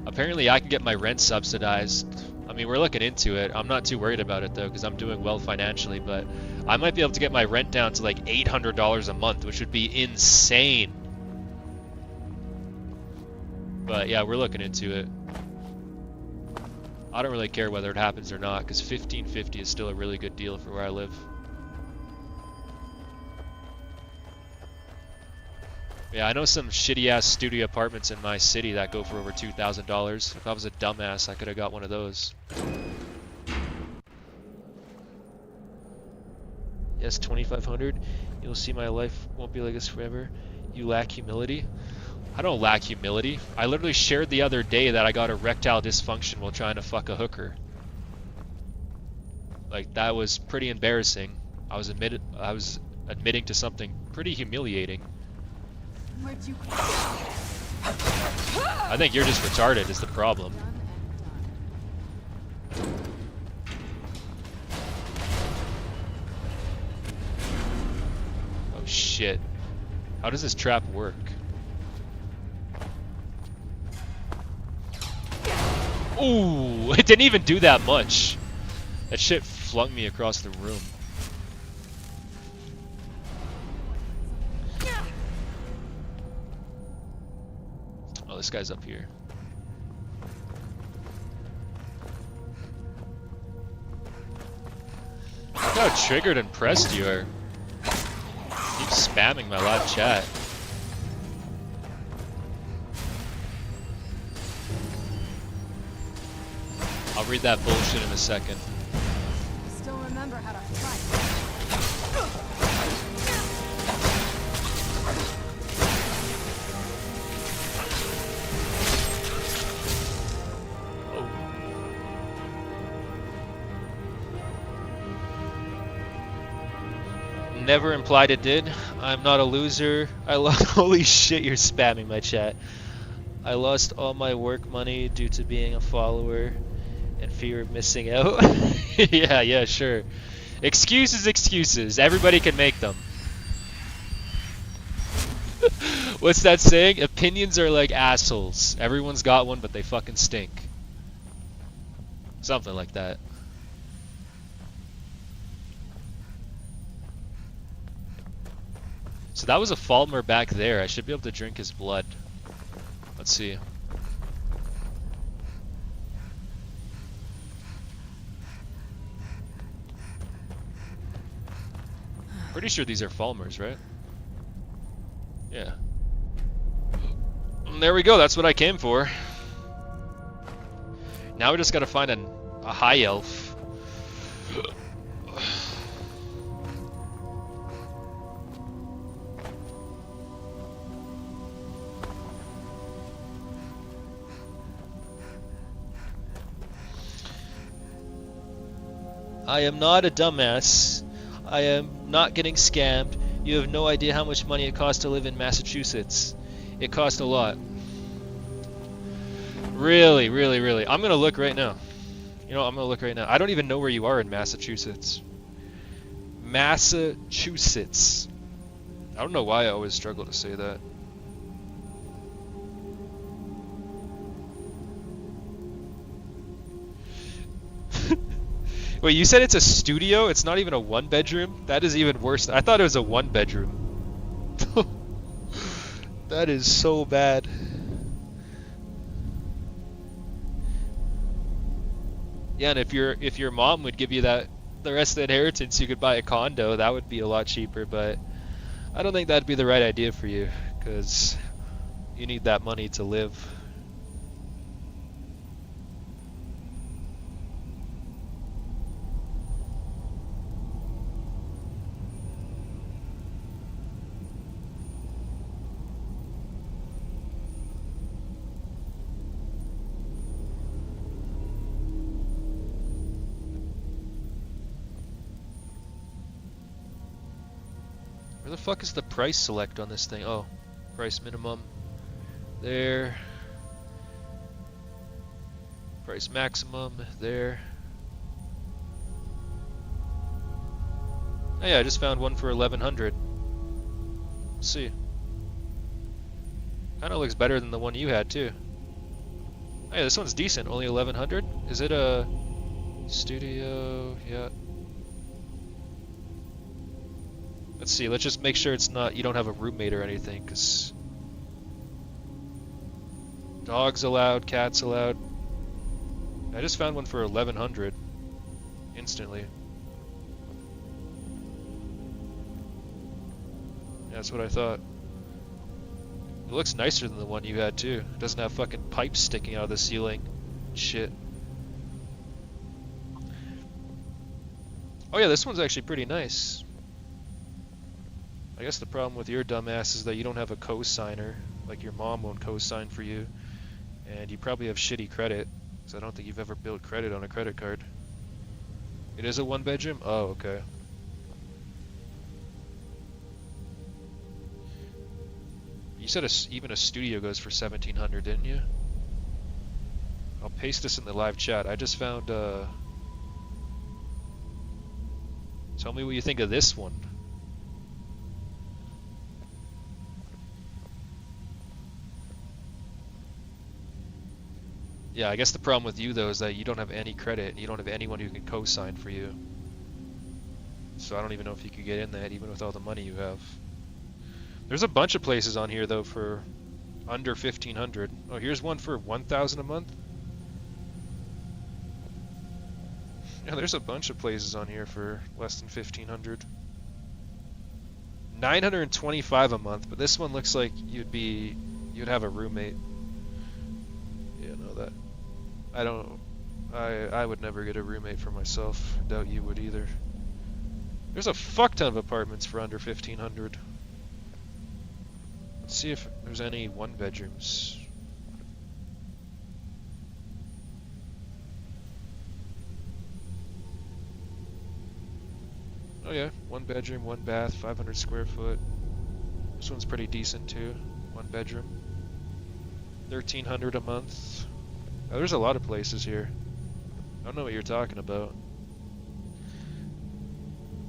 apparently I can get my rent subsidized. I mean, we're looking into it. I'm not too worried about it though, because I'm doing well financially, but I might be able to get my rent down to like $800 a month, which would be insane. But yeah, we're looking into it. I don't really care whether it happens or not, because $1,550 is still a really good deal for where I live. Yeah, I know some shitty-ass studio apartments in my city that go for over $2,000. If I was a dumbass, I could have got one of those. Yes, $2,500. You'll see my life won't be like this forever. You lack humility. I don't lack humility. I literally shared the other day that I got erectile dysfunction while trying to fuck a hooker. Like, that was pretty embarrassing. I was admitting to something pretty humiliating. I think you're just retarded is the problem. shit. How does this trap work? Ooh, it didn't even do that much. That shit flung me across the room. Oh, this guy's up here. Look how triggered and pressed you are. Keep spamming my live chat. I'll read that bullshit in a second. Still remember how to fight. Never implied it did. I'm not a loser. I lost. Holy shit, you're spamming my chat. I lost all my work money due to being a follower and fear of missing out. Yeah, sure. Excuses. Everybody can make them. What's that saying? Opinions are like assholes. Everyone's got one, but they fucking stink. Something like that. So that was a Falmer back there. I should be able to drink his blood. Let's see. Pretty sure these are Falmers, right? Yeah. And there we go. That's what I came for. Now we just gotta find a high elf. I am not a dumbass. I am not getting scammed. You have no idea how much money it costs to live in Massachusetts. It costs a lot. Really. I'm gonna look right now. You know, I'm gonna look right now. I don't even know where you are in Massachusetts. Massachusetts. I don't know why I always struggle to say that. Wait, you said it's a studio? It's not even a one-bedroom? That is even worse. I thought it was a one-bedroom. That is so bad. Yeah, and if your mom would give you the rest of the inheritance, you could buy a condo. That would be a lot cheaper, but I don't think that'd be the right idea for you, because you need that money to live. Where the fuck is the price select on this thing? Oh, price minimum. There. Price maximum. There. Oh yeah, I just found one for 1100. Let's see. Kinda looks better than the one you had too. Oh yeah, this one's decent. Only 1100? Is it a studio? Yeah. Let's see, let's just make sure it's not, you don't have a roommate or anything, because dogs allowed, cats allowed. I just found one for 1100 instantly. Yeah, that's what I thought. It looks nicer than the one you had too. It doesn't have fucking pipes sticking out of the ceiling. Shit. Oh yeah, this one's actually pretty nice. I guess the problem with your dumbass is that you don't have a co-signer. Like your mom won't co-sign for you. And you probably have shitty credit. Because I don't think you've ever built credit on a credit card. It is a one bedroom? Oh, okay. You said even a studio goes for 1700, didn't you? I'll paste this in the live chat. I just found, tell me what you think of this one. Yeah, I guess the problem with you though is that you don't have any credit and you don't have anyone who can co-sign for you. So I don't even know if you could get in that even with all the money you have. There's a bunch of places on here though for under 1,500. Oh, here's one for 1,000 a month. Yeah, there's a bunch of places on here for less than 1,500. 925 a month, but this one looks like you'd have a roommate. Yeah, no, that I would never get a roommate for myself. Doubt you would either. There's a fuck ton of apartments for under 1,500. Let's see if there's any one bedrooms. Oh yeah, one bedroom, one bath, 500 square foot. This one's pretty decent too. One bedroom. 1,300 a month. Oh, there's a lot of places here. I don't know what you're talking about.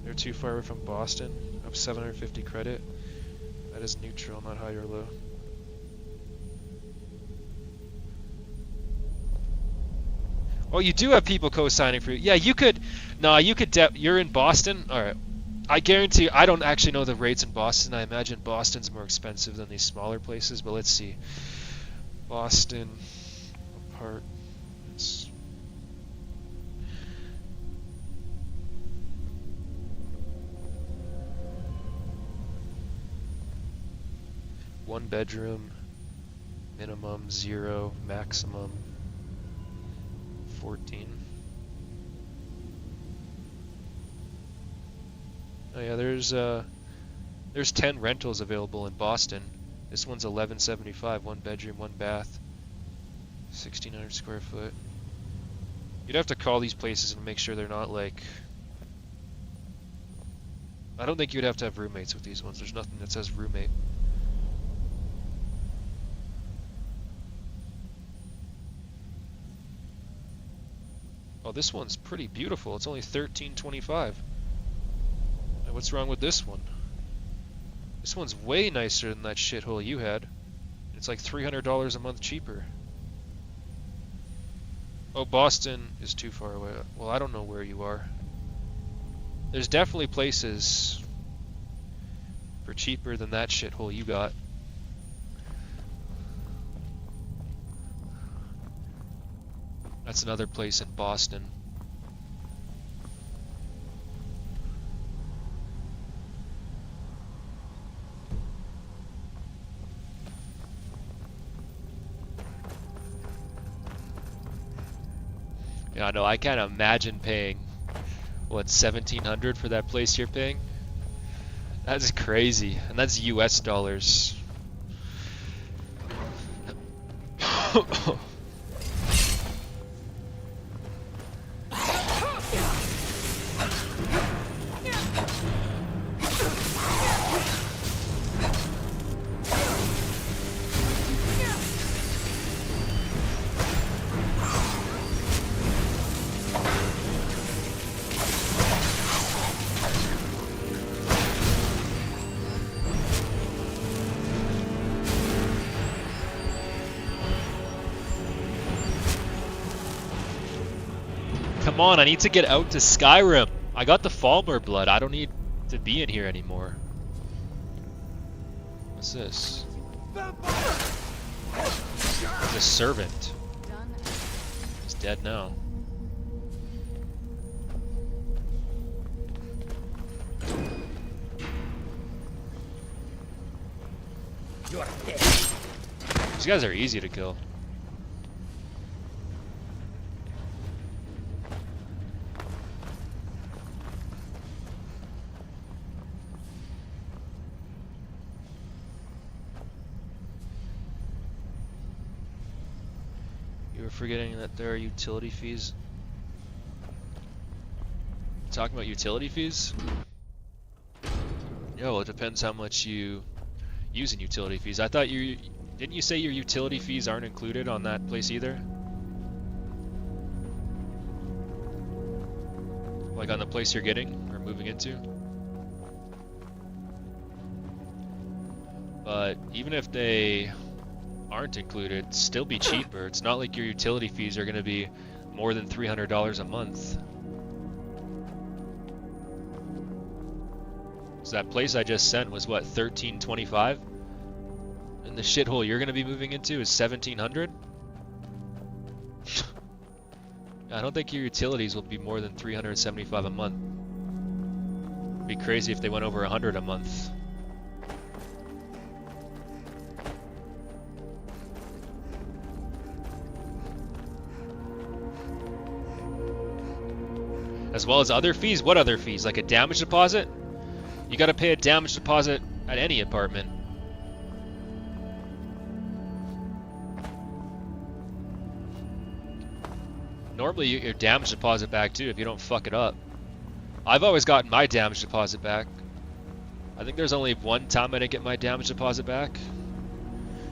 They're too far away from Boston. I have 750 credit. That is neutral, not high or low. Oh, you do have people co-signing for you. Yeah, you could. Nah, you could. You're in Boston. All right. I guarantee. I don't actually know the rates in Boston. I imagine Boston's more expensive than these smaller places. But let's see. Boston apartments. One bedroom. Minimum 0. Maximum 14. Oh yeah, there's 10 rentals available in Boston. This one's 1175, one bedroom, one bath, 1,600 square foot. You'd have to call these places and make sure they're not like. I don't think you'd have to have roommates with these ones. There's nothing that says roommate. Oh, this one's pretty beautiful. It's only $13.25. What's wrong with this one? This one's way nicer than that shithole you had. It's like $300 a month cheaper. Oh, Boston is too far away. Well, I don't know where you are. There's definitely places for cheaper than that shithole you got. That's another place in Boston. Yeah, no, I can't imagine paying, what, 1,700 for that place you're paying? That's crazy, and that's US dollars. Come on, I need to get out to Skyrim. I got the Falmer blood. I don't need to be in here anymore. What's this? It's a servant. He's dead now. You're dead. These guys are easy to kill. We're forgetting that there are utility fees. Talking about utility fees? Yeah, well, it depends how much you use in utility fees. I thought didn't you say your utility fees aren't included on that place either? Like on the place you're getting or moving into? But even if they aren't included still be cheaper. It's not like your utility fees are going to be more than $300 a month. So that place I just sent was what, $13.25? And the shithole you're going to be moving into is $1,700? I don't think your utilities will be more than $375 a month. It'd be crazy if they went over $100 a month. As well as other fees? What other fees? Like a damage deposit? You gotta pay a damage deposit at any apartment. Normally you get your damage deposit back too if you don't fuck it up. I've always gotten my damage deposit back. I think there's only one time I didn't get my damage deposit back.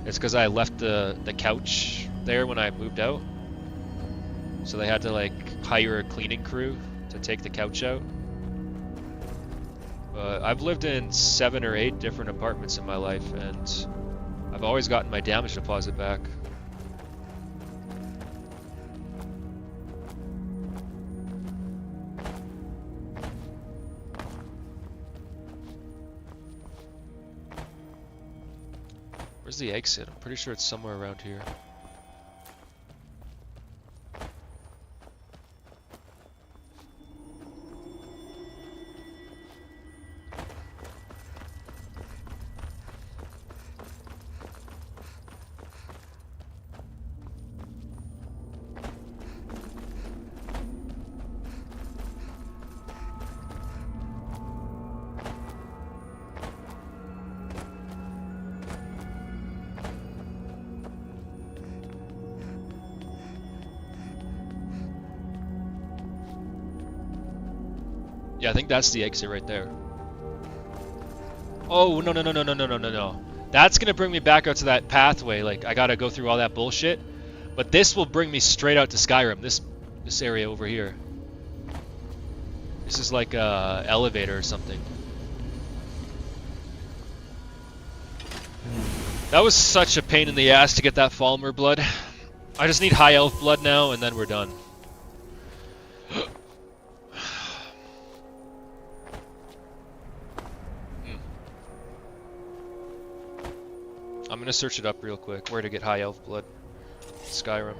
It's because I left the couch there when I moved out. So they had to like hire a cleaning crew to take the couch out. I've lived in 7 or 8 different apartments in my life, and I've always gotten my damage deposit back. Where's the exit? I'm pretty sure it's somewhere around here. Yeah, I think that's the exit right there. Oh, no, no, no, no, no, no, no, no, no. That's gonna bring me back out to that pathway, like, I gotta go through all that bullshit. But this will bring me straight out to Skyrim, this area over here. This is like a elevator or something. That was such a pain in the ass to get that Falmer blood. I just need high elf blood now, and then we're done. I'm gonna search it up real quick, where to get high elf blood. Skyrim.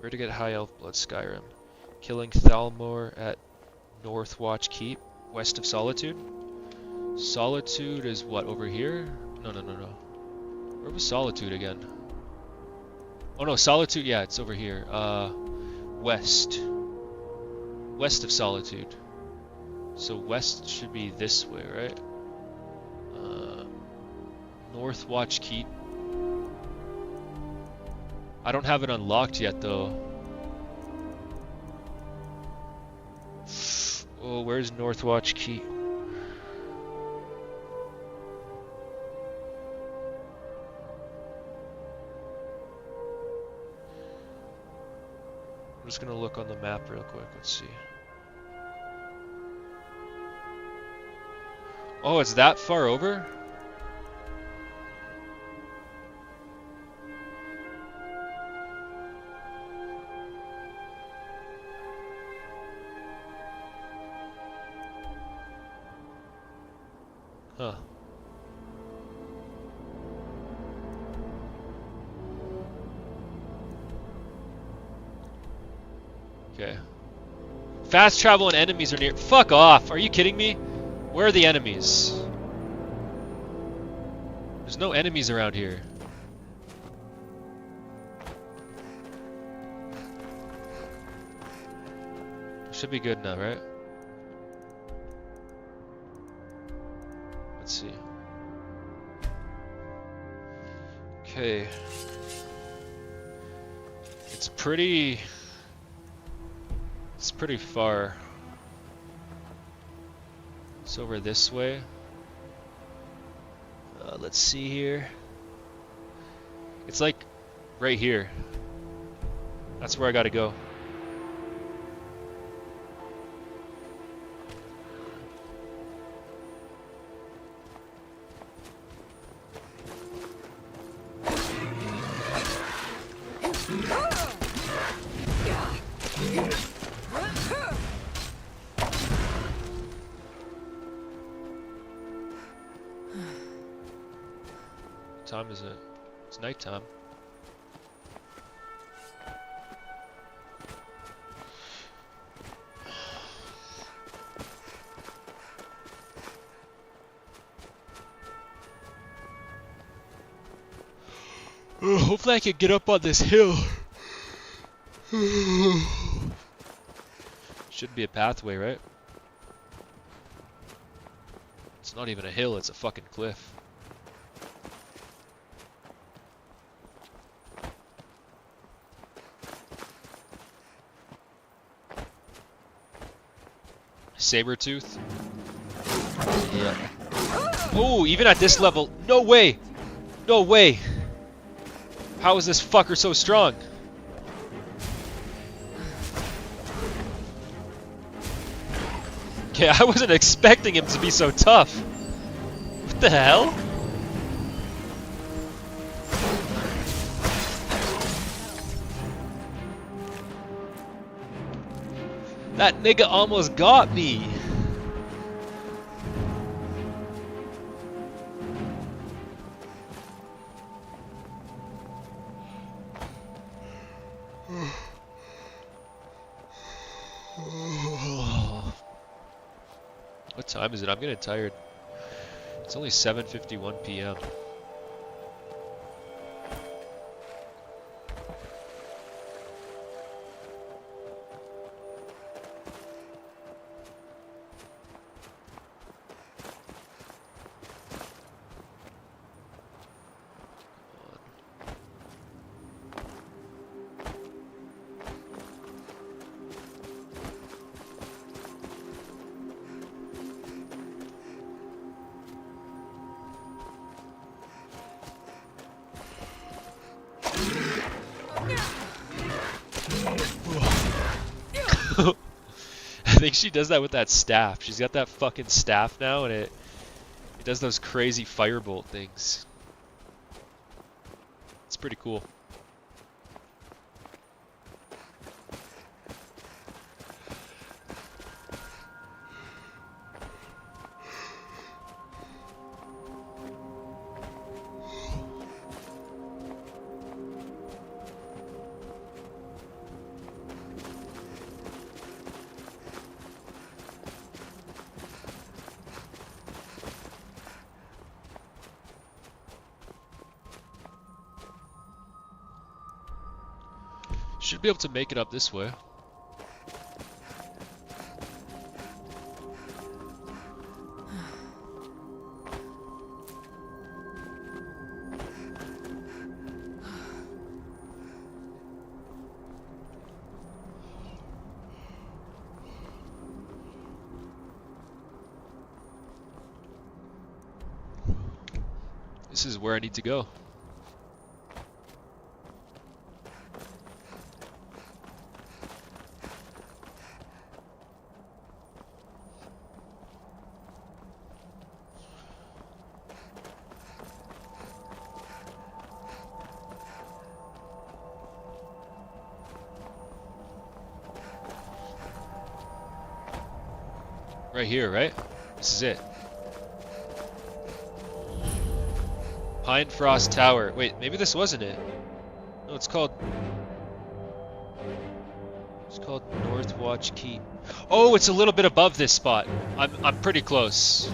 Where to get high elf blood, Skyrim. Killing Thalmor at Northwatch Keep, west of Solitude. Solitude is what, over here? No, no, no, no. Where was Solitude again? Oh no, Solitude, yeah, it's over here. West. West of Solitude. So west should be this way, right? Northwatch Keep. I don't have it unlocked yet, though. Oh, where's Northwatch Keep? I'm just gonna look on the map real quick. Let's see. Oh, it's that far over? Huh. Okay. Fast travel and enemies are near. Fuck off! Are you kidding me? Where are the enemies? There's no enemies around here. Should be good now, right? Let's see. Okay. It's pretty far. It's over this way. Let's see here. It's like right here. That's where I gotta go. What time is it? It's nighttime. Hopefully I can get up on this hill. Should be a pathway, right? It's not even a hill, it's a fucking cliff. Sabertooth? Yeah. Oh, even at this level, no way! No way! How is this fucker so strong? Okay, I wasn't expecting him to be so tough. What the hell? That nigga almost got me. What time is it? I'm getting tired. It's only 7:51 p.m. I think she does that with that staff. She's got that fucking staff now, and it does those crazy firebolt things. It's pretty cool. Should be able to make it up this way. This is where I need to go. Right here, right? This is it. Pine Frost Tower. Wait, maybe this wasn't it. No, it's called Northwatch Keep. Oh, it's a little bit above this spot. I'm pretty close.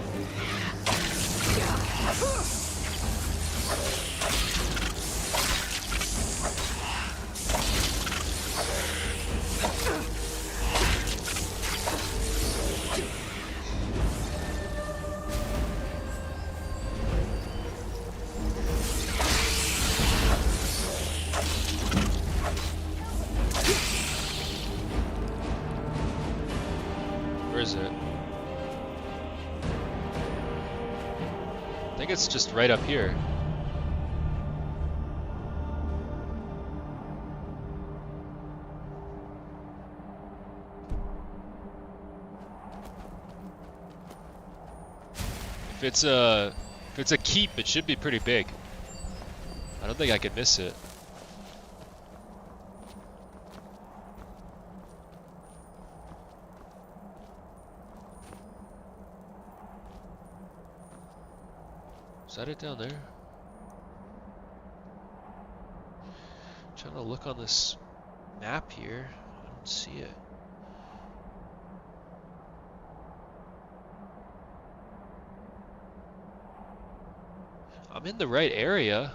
Where is it? I think it's just right up here. If it's a keep, it should be pretty big. I don't think I could miss it. Is that it down there? Trying to look on this map here. I don't see it. I'm in the right area.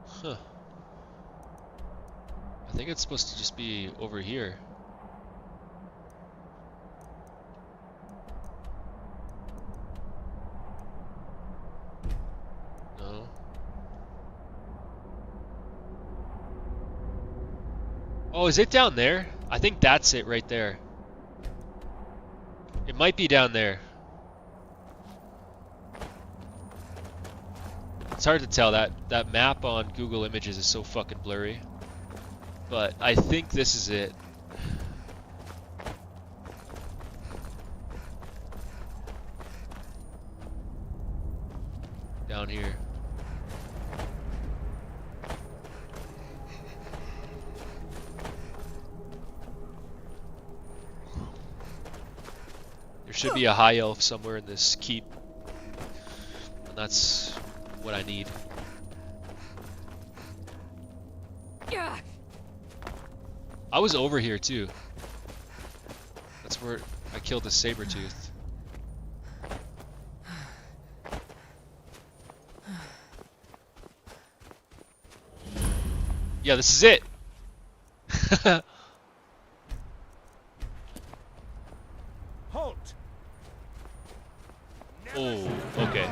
Huh. I think it's supposed to just be over here. No. Oh, is it down there? I think that's it right there. It might be down there. It's hard to tell. That map on Google Images is so fucking blurry. But I think this is it. Down here. There should be a high elf somewhere in this keep. And that's what I need. I was over here too. That's where I killed the saber-tooth. Yeah, this is it. Halt! Oh, okay.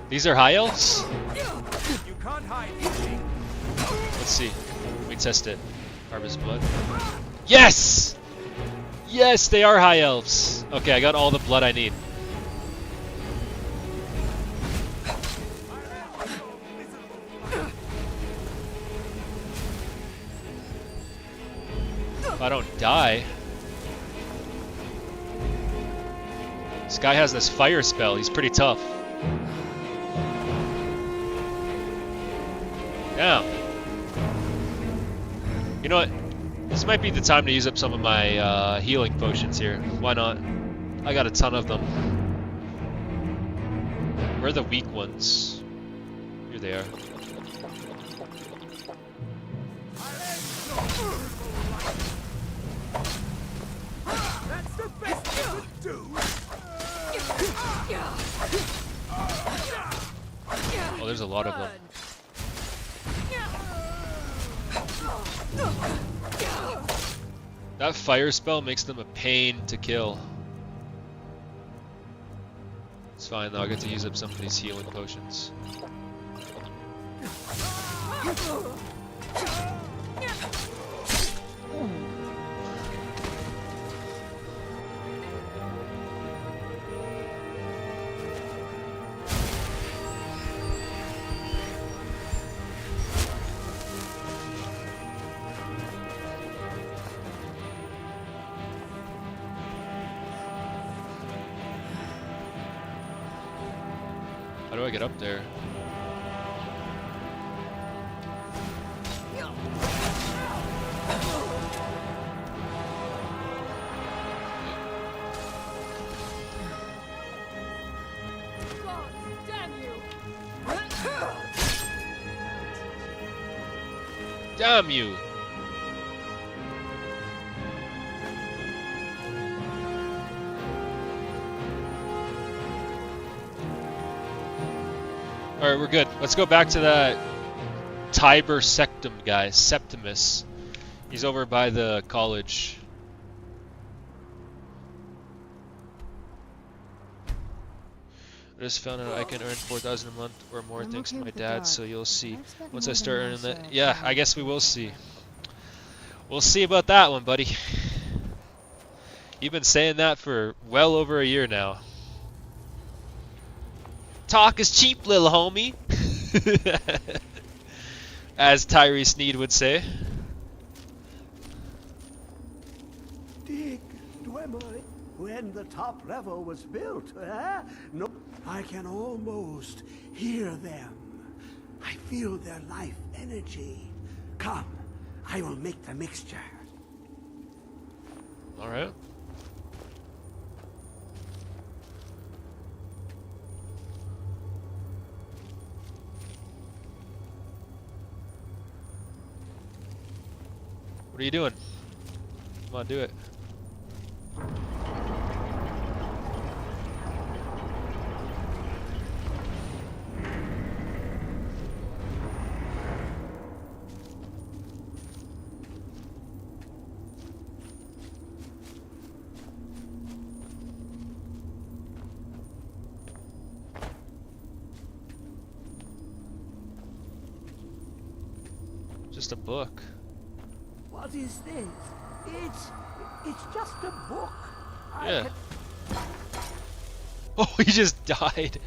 These are high elves? You can't hide easy. Let's see. Let me test it. Harvest blood. Yes! Yes, they are high elves. Okay, I got all the blood I need. If I don't die. This guy has this fire spell. He's pretty tough. Damn. You know what? This might be the time to use up some of my healing potions here. Why not? I got a ton of them. Where are the weak ones? Here they are. That's the best you could do. Oh, there's a lot of them. That fire spell makes them a pain to kill. It's fine though, I get to use up some of these healing potions. How do I get up there? God damn you! Damn you! Alright, we're good. Let's go back to that Tiber Sectum guy, Septimus. He's over by the college. I just found out I can earn 4,000 a month or more I'm thanks to okay my with the dad, dark. so you'll see. I've spent Once more I than start my earning that. share Yeah, of I guess we will life. see. We'll see about that one, buddy. You've been saying that for well over a year now. Talk is cheap, little homie. As Tyrese Sneed would say. Dig, dwemer, when the top level was built. No, I can almost hear them. I feel their life energy. Come, I will make the mixture. All right. What are you doing? Come on, do it. Just a book. What is this? It's just a book. Yeah. Oh, he just died.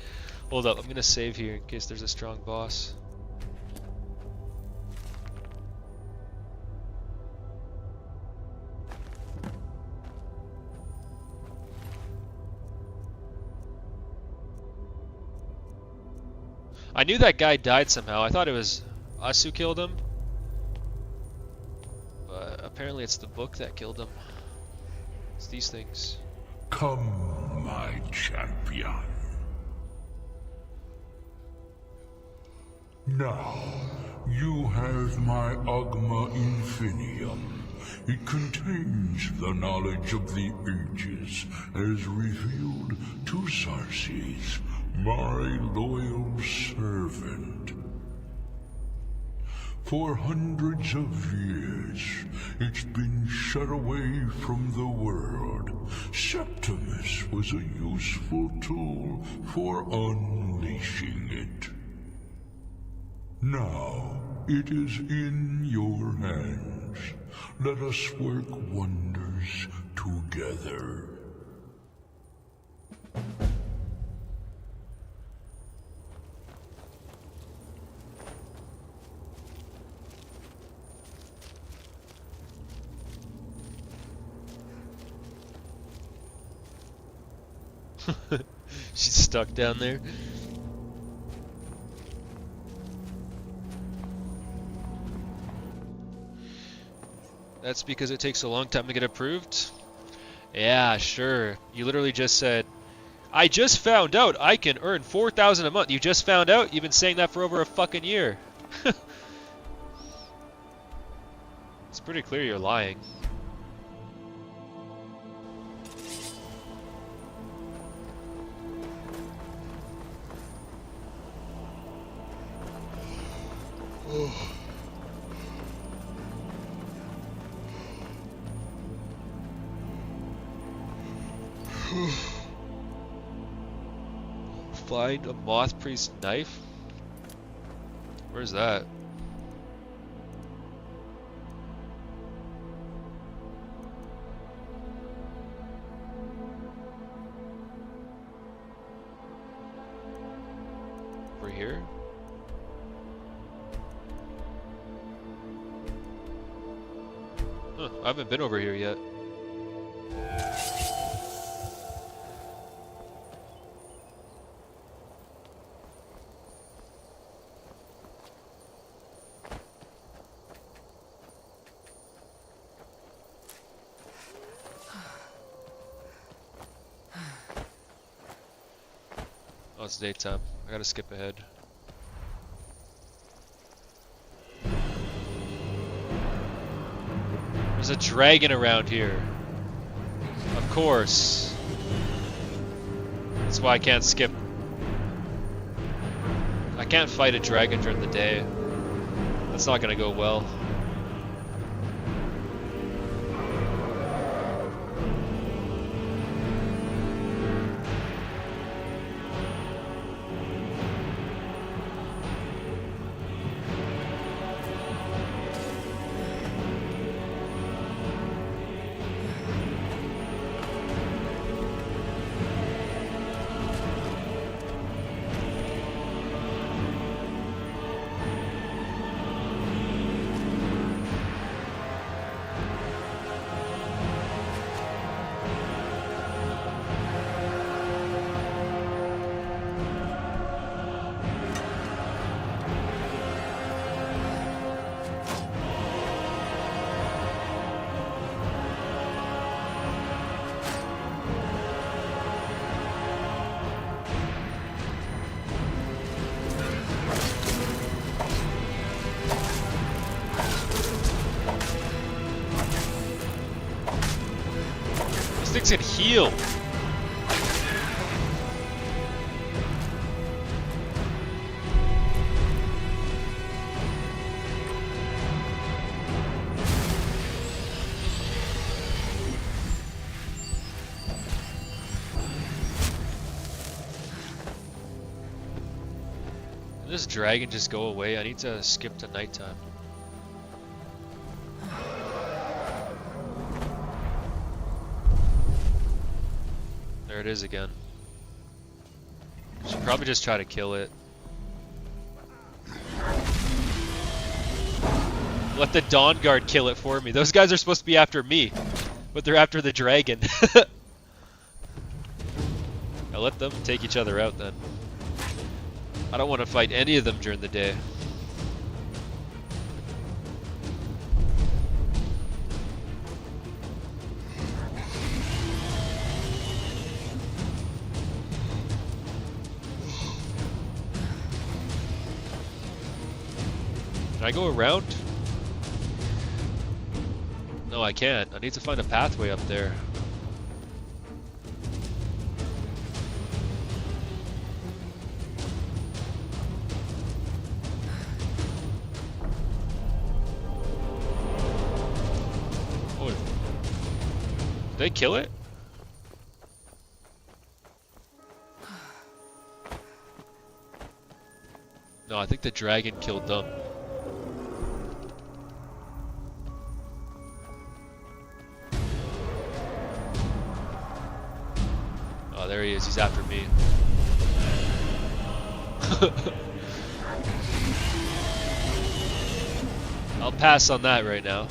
Hold up, I'm gonna save here in case there's a strong boss. I knew that guy died somehow. I thought it was us who killed him. But apparently it's the book that killed him. It's these things. Come, my champion. Now, you have my Ogma Infinium. It contains the knowledge of the ages as revealed to Sarces, my loyal servant. For hundreds of years, it's been shut away from the world. Septimus was a useful tool for unleashing it. Now, it is in your hands. Let us work wonders together. She's stuck down there. That's because it takes a long time to get approved? Yeah, sure. You literally just said, I just found out I can earn 4,000 a month. You just found out? You've been saying that for over a fucking year. It's pretty clear you're lying. Find a moth priest knife? Where's that? Over here? Huh, I haven't been over here yet. Oh, it's daytime. I gotta skip ahead. There's a dragon around here. Of course. That's why I can't skip. I can't fight a dragon during the day. That's not gonna go well. dragon's gonna heal. Did this dragon just go away? I need to skip to nighttime. There it is again. Should probably just try to kill it. Let the Dawn Guard kill it for me. Those guys are supposed to be after me, but they're after the dragon. I'll let them take each other out then. I don't want to fight any of them during the day. Can I go around? No, I can't. I need to find a pathway up there. Oh, did they kill it? No, I think the dragon killed them. Oh, there he is. He's after me. I'll pass on that right now.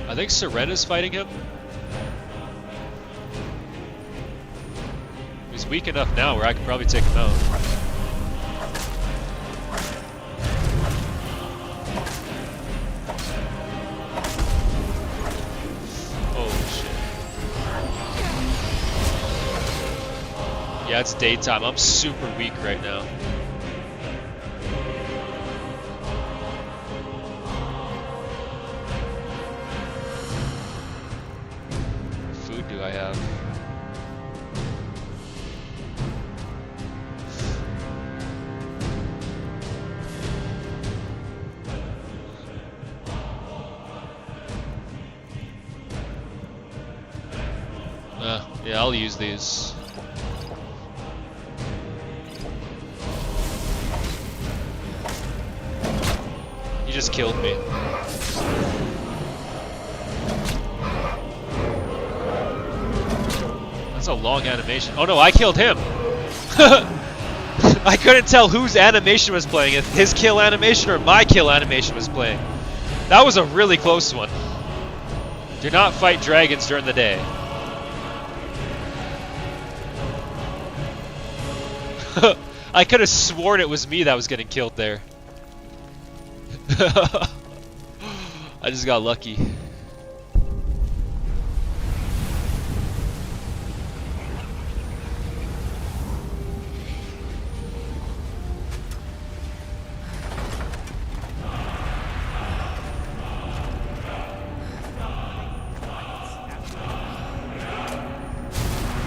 I think Serena's fighting him. He's weak enough now where I can probably take him out. Yeah, it's daytime. I'm super weak right now. What food do I have? Yeah, I'll use these. He just killed me. That's a long animation. Oh no, I killed him! I couldn't tell whose animation was playing, if his kill animation or my kill animation was playing. That was a really close one. Do not fight dragons during the day. I could have sworn it was me that was getting killed there. I just got lucky.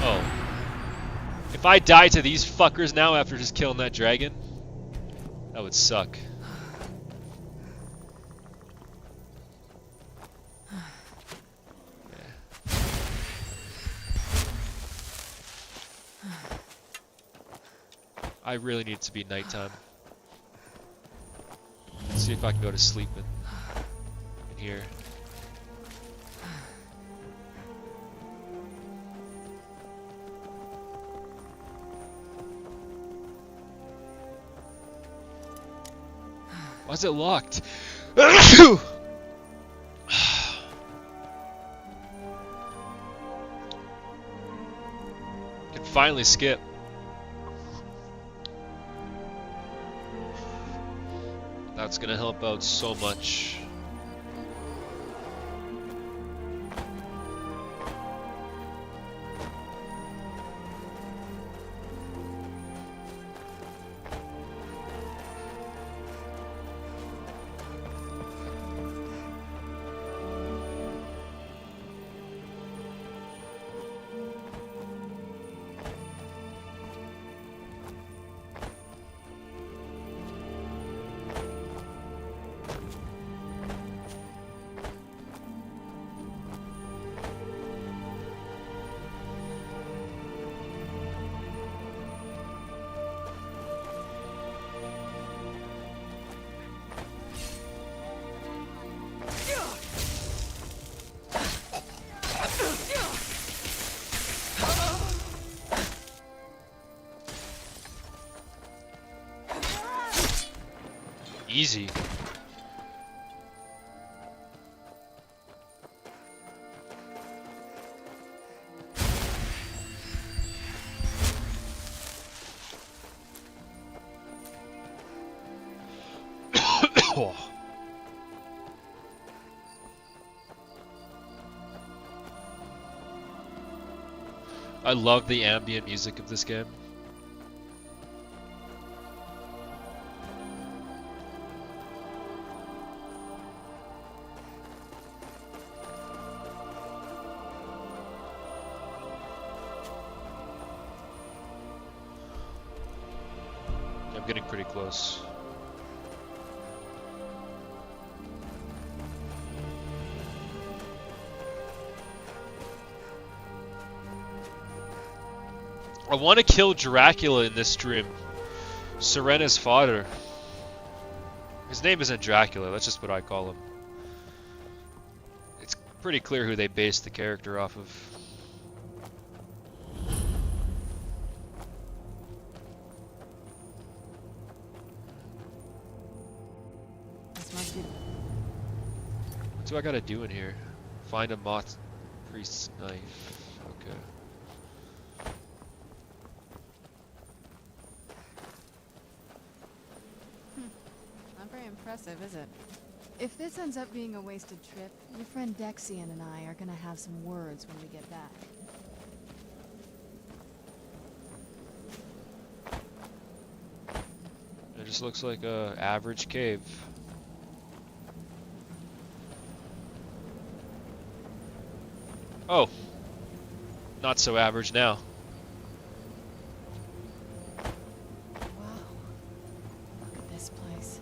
Oh. If I die to these fuckers now after just killing that dragon, that would suck. I really need it to be nighttime. Let's see if I can go to sleep in here. Why is it locked? Can finally skip. That's gonna help out so much. Easy. Oh. I love the ambient music of this game. I'm getting pretty close. I want to kill Dracula in this stream. Serena's father. His name isn't Dracula, that's just what I call him. It's pretty clear who they based the character off of. This must be. What do I gotta do in here? Find a moth priest's knife. Okay. Not very impressive, is it? If this ends up being a wasted trip, your friend Dexian and I are gonna have some words when we get back. It just looks like a average cave. Oh. Not so average now. Wow. Look at this place.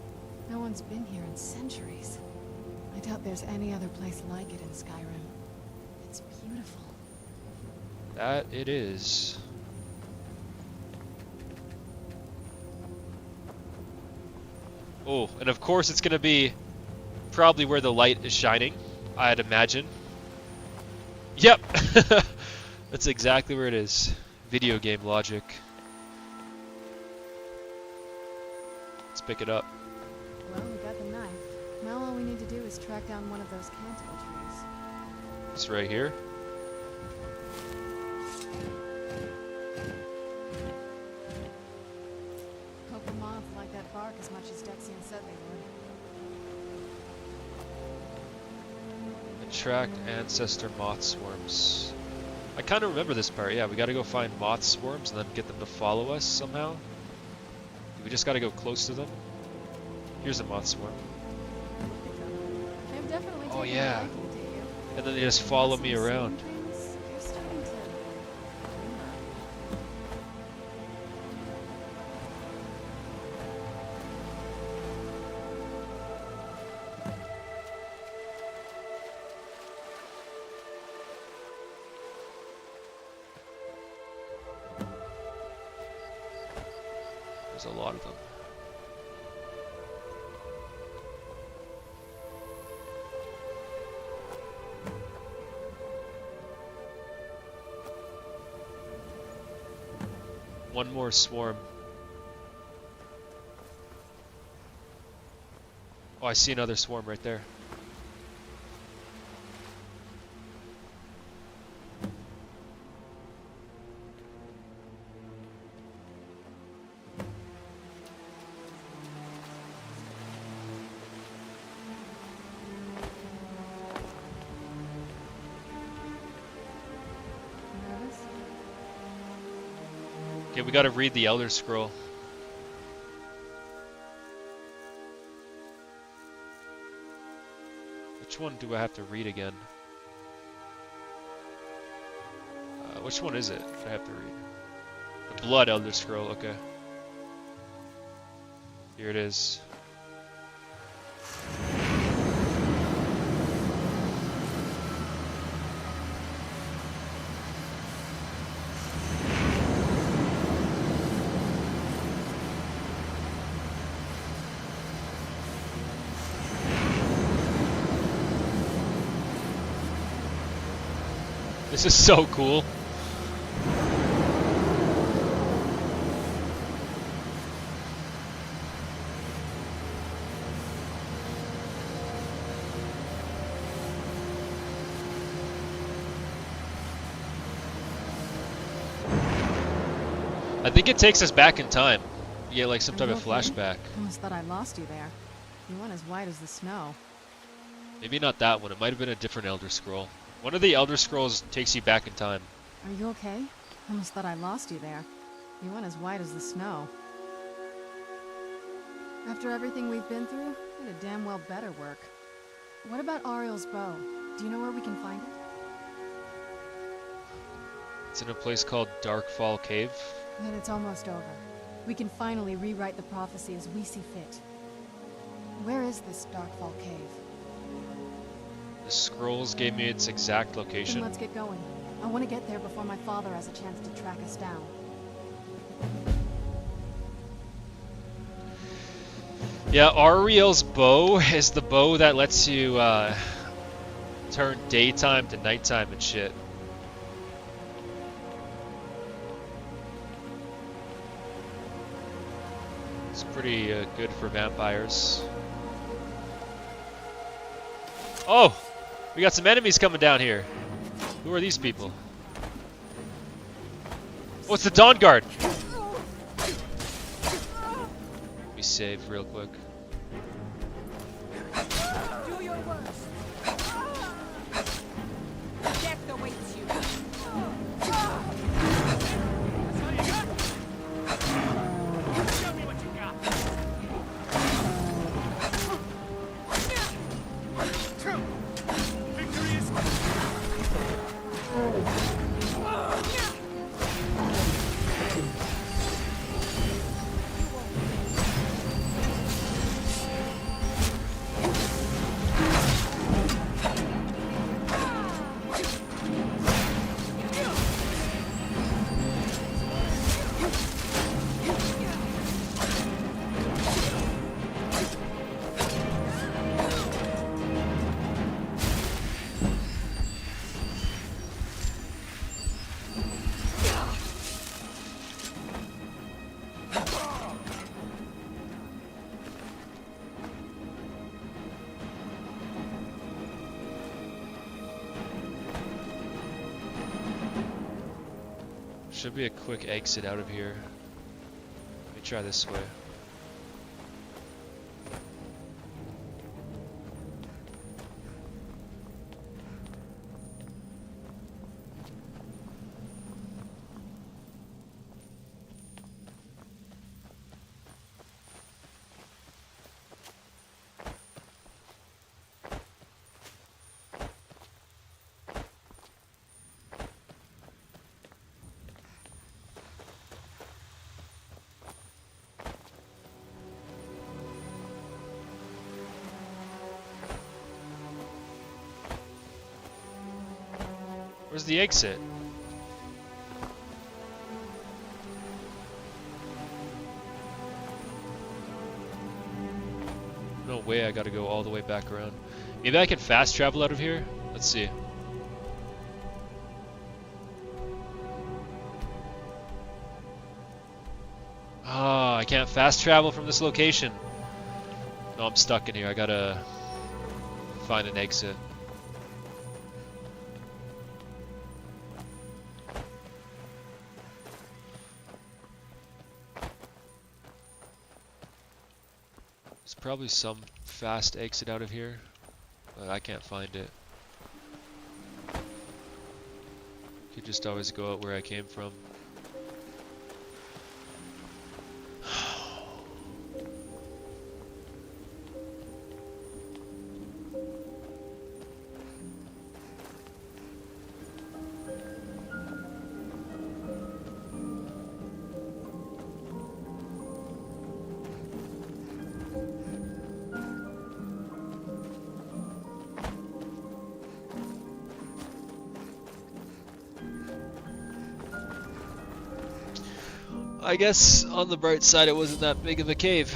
No one's been here in centuries. I doubt there's any other place like it in Skyrim. It's beautiful. That it is. Oh, and of course it's gonna be probably where the light is shining, I'd imagine. Yep! That's exactly where it is. Video game logic. Let's pick it up. Well, we got the knife. Now all we need to do is track down one of those cantil trees. It's right here. Hope the moths like that bark as much as Dexian said they would. Attract ancestor moth swarms. I kind of remember this part. Yeah, we gotta go find moth swarms and then get them to follow us somehow. We just gotta go close to them. Here's a moth swarm. They've definitely Oh, taken a yeah. liking to you. And then they just follow me Some around. things you're starting to glimmer. There's a lot of them. One more swarm. Oh, I see another swarm right there. Nervous? Okay, we gotta read the Elder Scroll. Which one do I have to read again? Which one is it I have to read? The Blood Elder Scroll, okay. Here it is. This is so cool. I think it takes us back in time. You get like some Are type you of okay? flashback. Almost thought I lost you there. You went as white as the snow. Maybe not that one. It might have been a different Elder Scroll. One of the Elder Scrolls takes you back in time. Are you okay? Almost thought I lost you there. You went as white as the snow. After everything we've been through, it'd damn well better work. What about Ariel's bow? Do you know where we can find it? It's in a place called Darkfall Cave. Then it's almost over. We can finally rewrite the prophecy as we see fit. Where is this Darkfall Cave? The scrolls gave me its exact Then location. let's get going. I want to get there before my father has a chance to track us down. Yeah, Ariel's bow is the bow that lets you turn daytime to nighttime and shit. It's pretty good for vampires. Oh! We got some enemies coming down here. Who are these people? Oh, it's the Dawn Guard! Let me save real quick. Do your worst. Death awaits you. That's all you got? Show me what you got. Victory is... Should be a quick exit out of here. Let me try this way. Where's the exit? No way, I gotta go all the way back around. Maybe I can fast travel out of here? Let's see. Ah, I can't fast travel from this location. No, I'm stuck in here. I gotta find an exit. There's probably some fast exit out of here, but I can't find it. Could just always go out where I came from. I guess on the bright side it wasn't that big of a cave.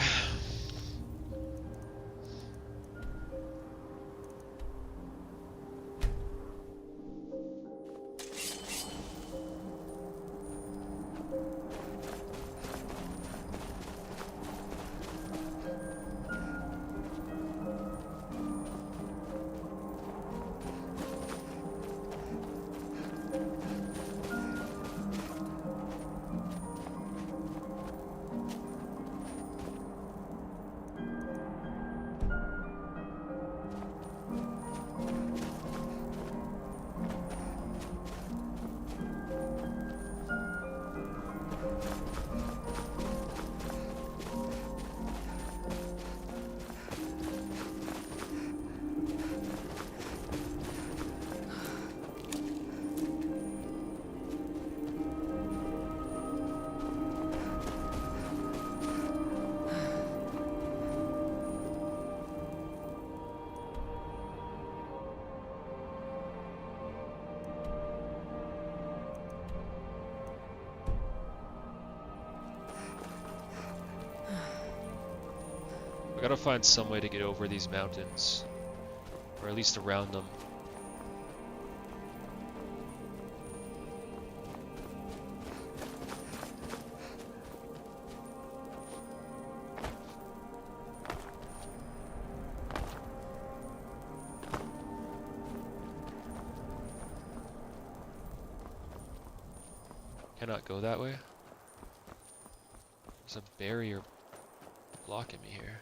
Gotta find some way to get over these mountains. Or at least around them. Cannot go that way. There's a barrier blocking me here.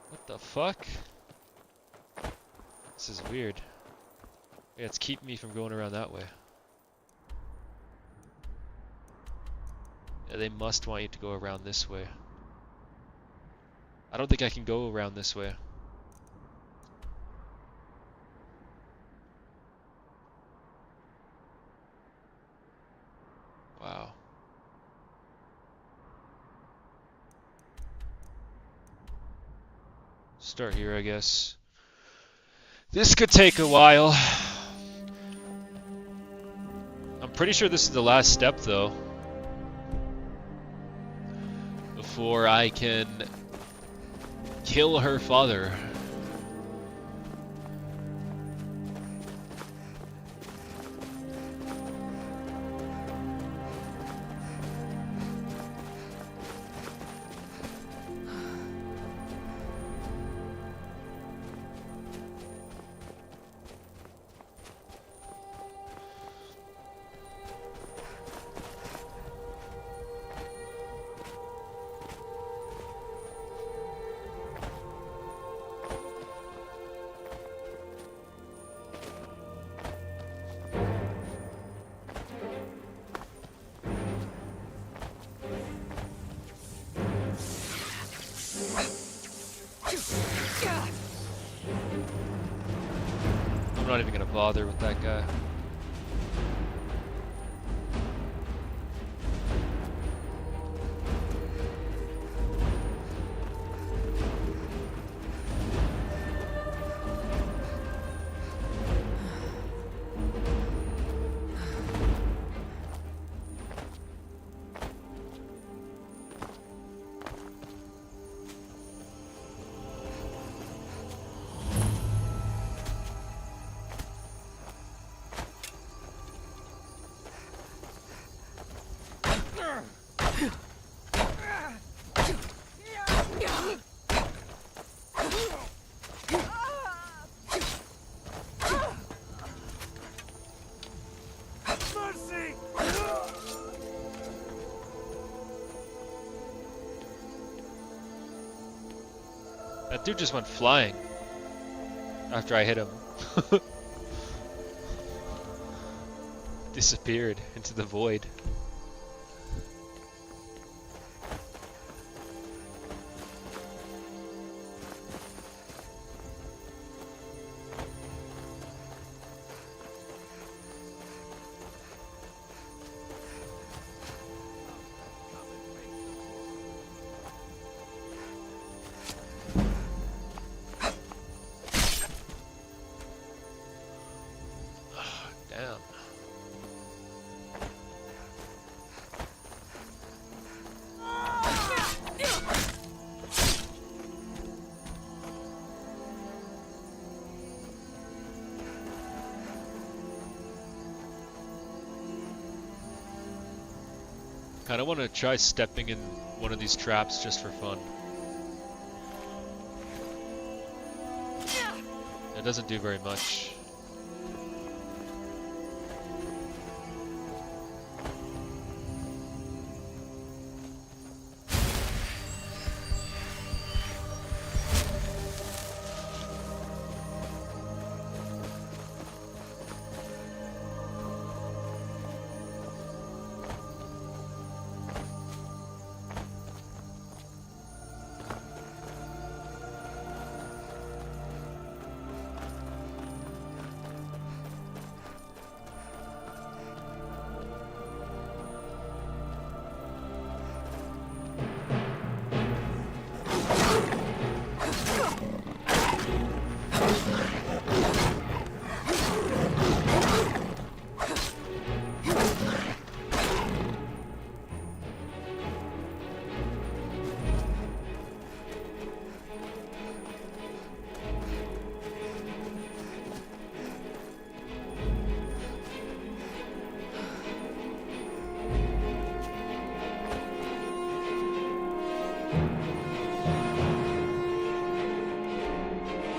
What the fuck? This is weird. Yeah, it's keeping me from going around that way. Yeah, they must want you to go around this way. I don't think I can go around this way. Wow. Start here, I guess. This could take a while. I'm pretty sure this is the last step, though. Before I can kill her father. I'm not even gonna bother with that guy. That dude just went flying after I hit him. Disappeared into the void. Damn. Kinda wanna try stepping in one of these traps just for fun. It doesn't do very much.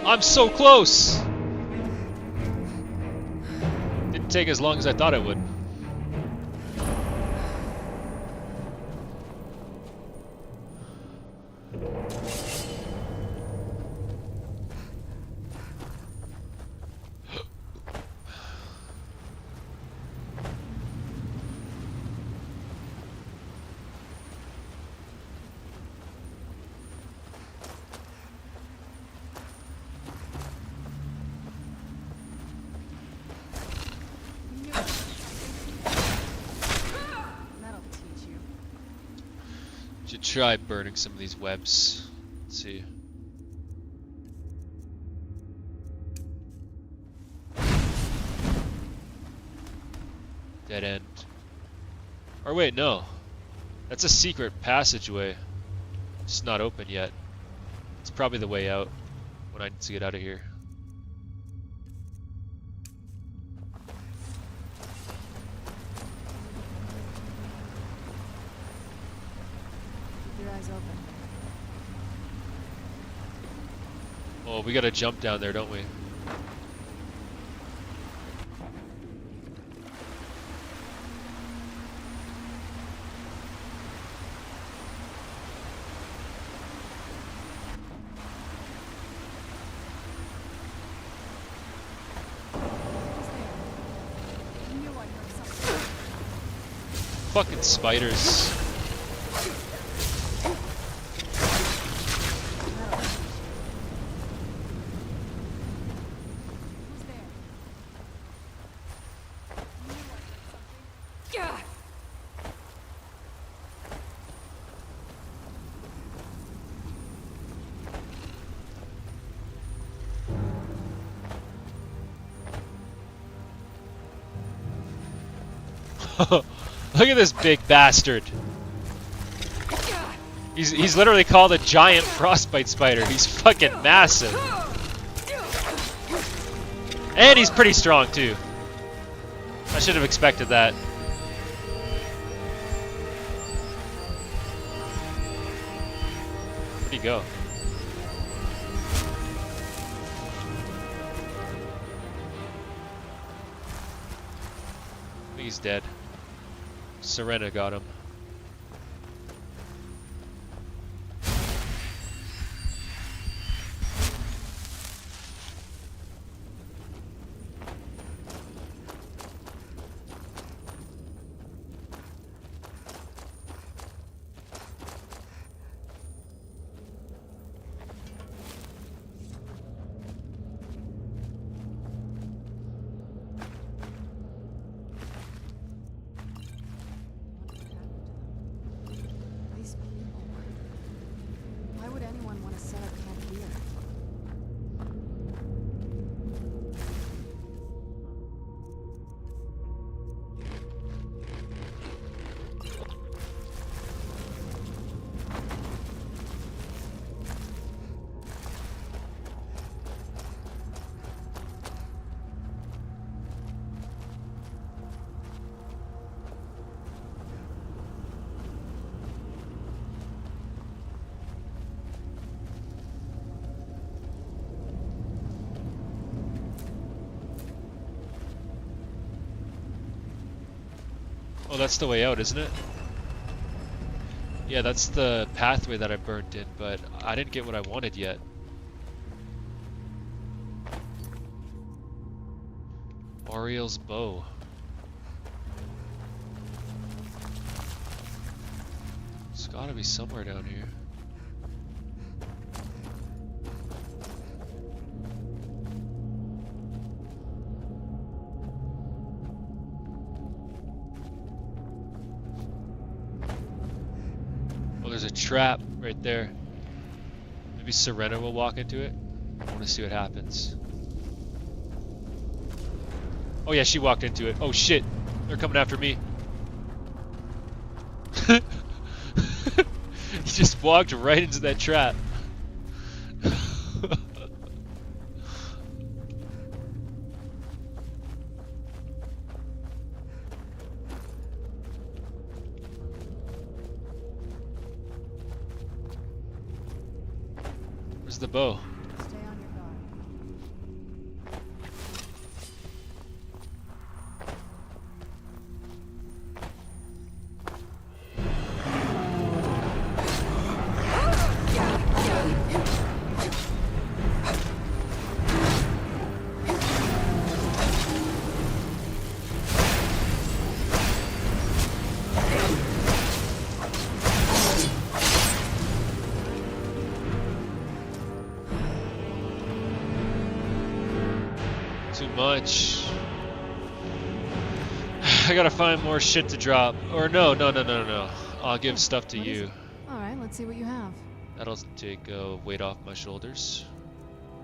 I'm so close! Didn't take as long as I thought it would. That'll teach you. Should try burning some of these webs. Let's see. Dead end. Or wait, no. That's a secret passageway. It's not open yet. It's probably the way out when I need to get out of here. Keep your eyes open. Oh, we gotta jump down there, don't we? I knew I heard something. Fucking spiders. Who's there? I knew I heard something. Yeah. Look at this big bastard. He's literally called a giant frostbite spider. He's fucking massive. And he's pretty strong too. I should have expected that. Where'd he go? I think he's dead. Serena got him. These people. Why would anyone want to set up camp here? Oh, that's the way out, isn't it? Yeah, that's the pathway that I burned in, but I didn't get what I wanted yet. Oriel's bow. It's gotta be somewhere down here. Oh, there's a trap right there. Maybe Serena will walk into it. I want to see what happens. Oh yeah, she walked into it. Oh shit, they're coming after me. He just walked right into that trap. Where's the bow? Stay on your guard. much. I gotta find more shit to drop. Or no. I'll give stuff to What is you. it? Alright, let's see what you have. That'll take weight off my shoulders.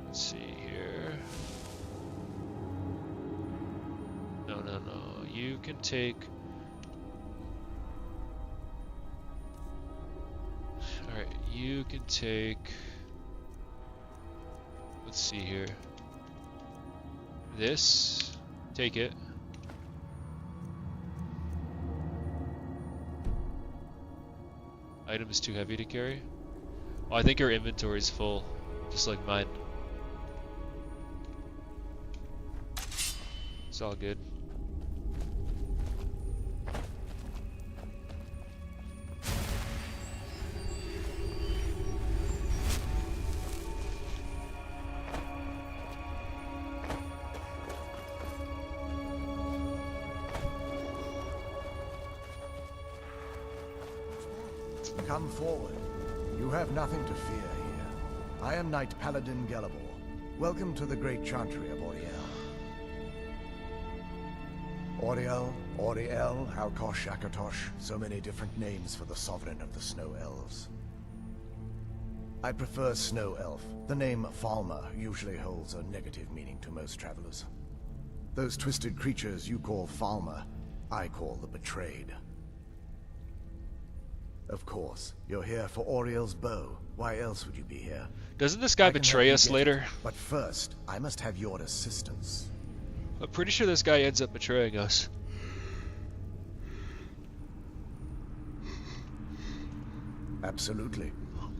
Let's see here. No. You can take... Alright, you can take... Let's see here. This. Take it. Item is too heavy to carry. Oh, I think your inventory is full, just like mine. It's all good. Come forward. You have nothing to fear here. I am Knight Paladin Gelabor. Welcome to the great chantry of Auriel. Auriel, Alkosh, Akatosh, so many different names for the sovereign of the Snow Elves. I prefer Snow Elf. The name Falmer usually holds a negative meaning to most travelers. Those twisted creatures you call Falmer, I call the Betrayed. Of course, you're here for Auriel's bow. Why else would you be here? Doesn't this guy betray us later? But first, I must have your assistance. I'm pretty sure this guy ends up betraying us. Absolutely.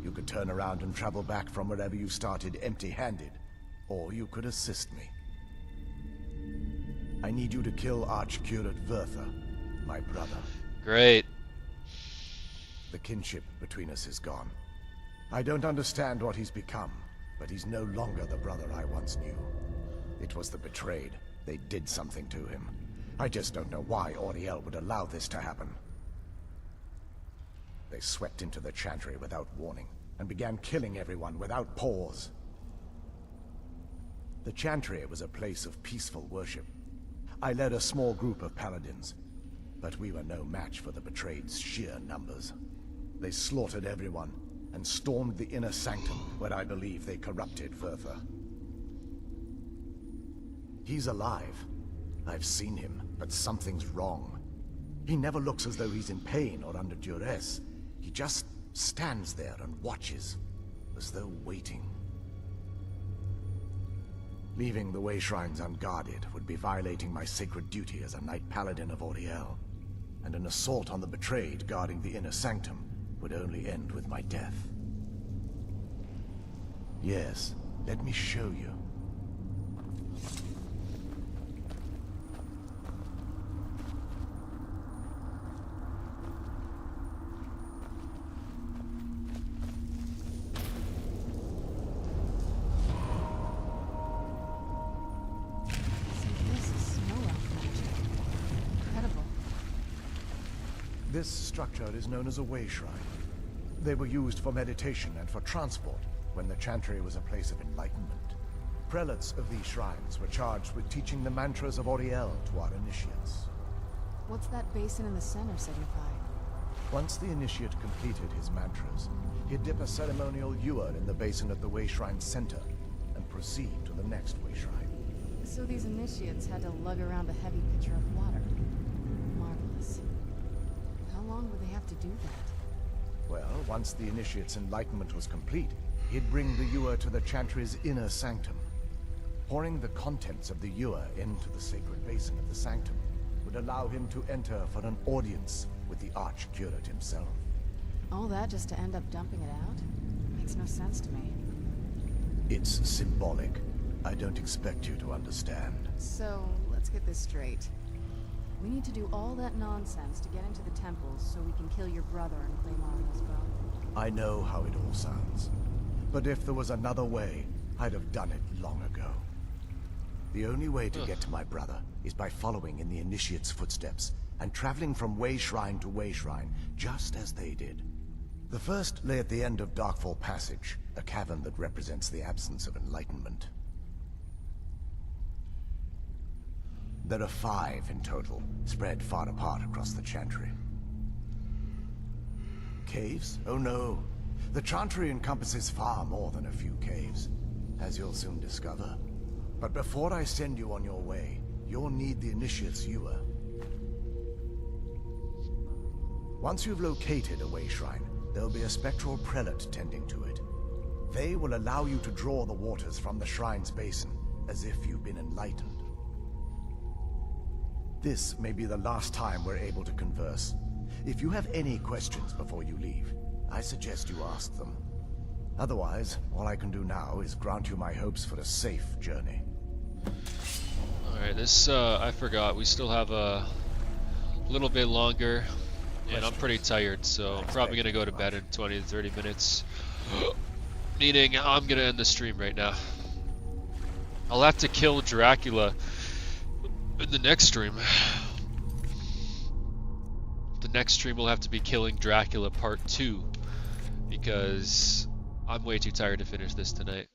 You could turn around and travel back from wherever you started empty-handed. Or you could assist me. I need you to kill Archcurate Vertha, my brother. Great. The kinship between us is gone. I don't understand what he's become, but he's no longer the brother I once knew. It was the Betrayed. They did something to him. I just don't know why Auriel would allow this to happen. They swept into the chantry without warning, and began killing everyone without pause. The chantry was a place of peaceful worship. I led a small group of paladins, but we were no match for the Betrayed's sheer numbers. They slaughtered everyone, and stormed the inner sanctum, where I believe they corrupted Vertha. He's alive. I've seen him, but something's wrong. He never looks as though he's in pain or under duress. He just stands there and watches, as though waiting. Leaving the way shrines unguarded would be violating my sacred duty as a Knight Paladin of Auriel, and an assault on the Betrayed guarding the inner sanctum would only end with my death. Yes, let me show you. This structure is known as a way shrine. They were used for meditation and for transport when the chantry was a place of enlightenment. Prelates of these shrines were charged with teaching the mantras of Auriel to our initiates. What's that basin in the center signify? Once the initiate completed his mantras, he'd dip a ceremonial ewer in the basin at the way shrine's center and proceed to the next way shrine. So these initiates had to lug around a heavy pitcher of water. Marvelous. How long would they have to do that? Well, once the initiate's enlightenment was complete, he'd bring the ewer to the chantry's inner sanctum. Pouring the contents of the ewer into the sacred basin of the sanctum would allow him to enter for an audience with the Archcurate himself. All that just to end up dumping it out? Makes no sense to me. It's symbolic. I don't expect you to understand. So, let's get this straight. We need to do all that nonsense to get into the temples so we can kill your brother and claim Auriel's bow. I know how it all sounds. But if there was another way, I'd have done it long ago. The only way to get to my brother is by following in the initiate's footsteps and traveling from way shrine to way shrine, just as they did. The first lay at the end of Darkfall Passage, a cavern that represents the absence of enlightenment. There are 5 in total, spread far apart across the Chantry. Caves? Oh no. The Chantry encompasses far more than a few caves, as you'll soon discover. But before I send you on your way, you'll need the Initiate's ewer. Once you've located a way shrine, there'll be a spectral prelate tending to it. They will allow you to draw the waters from the shrine's basin, as if you've been enlightened. This may be the last time we're able to converse. If you have any questions before you leave, I suggest you ask them. Otherwise, all I can do now is grant you my hopes for a safe journey. Alright, this, I forgot, we still have a little bit longer, and I'm pretty tired, so I'm probably gonna go to bed in 20 to 30 minutes. Meaning, I'm gonna end the stream right now. I'll have to kill Dracula in the next stream. The next stream will have to be killing Dracula part 2, because I'm way too tired to finish this tonight.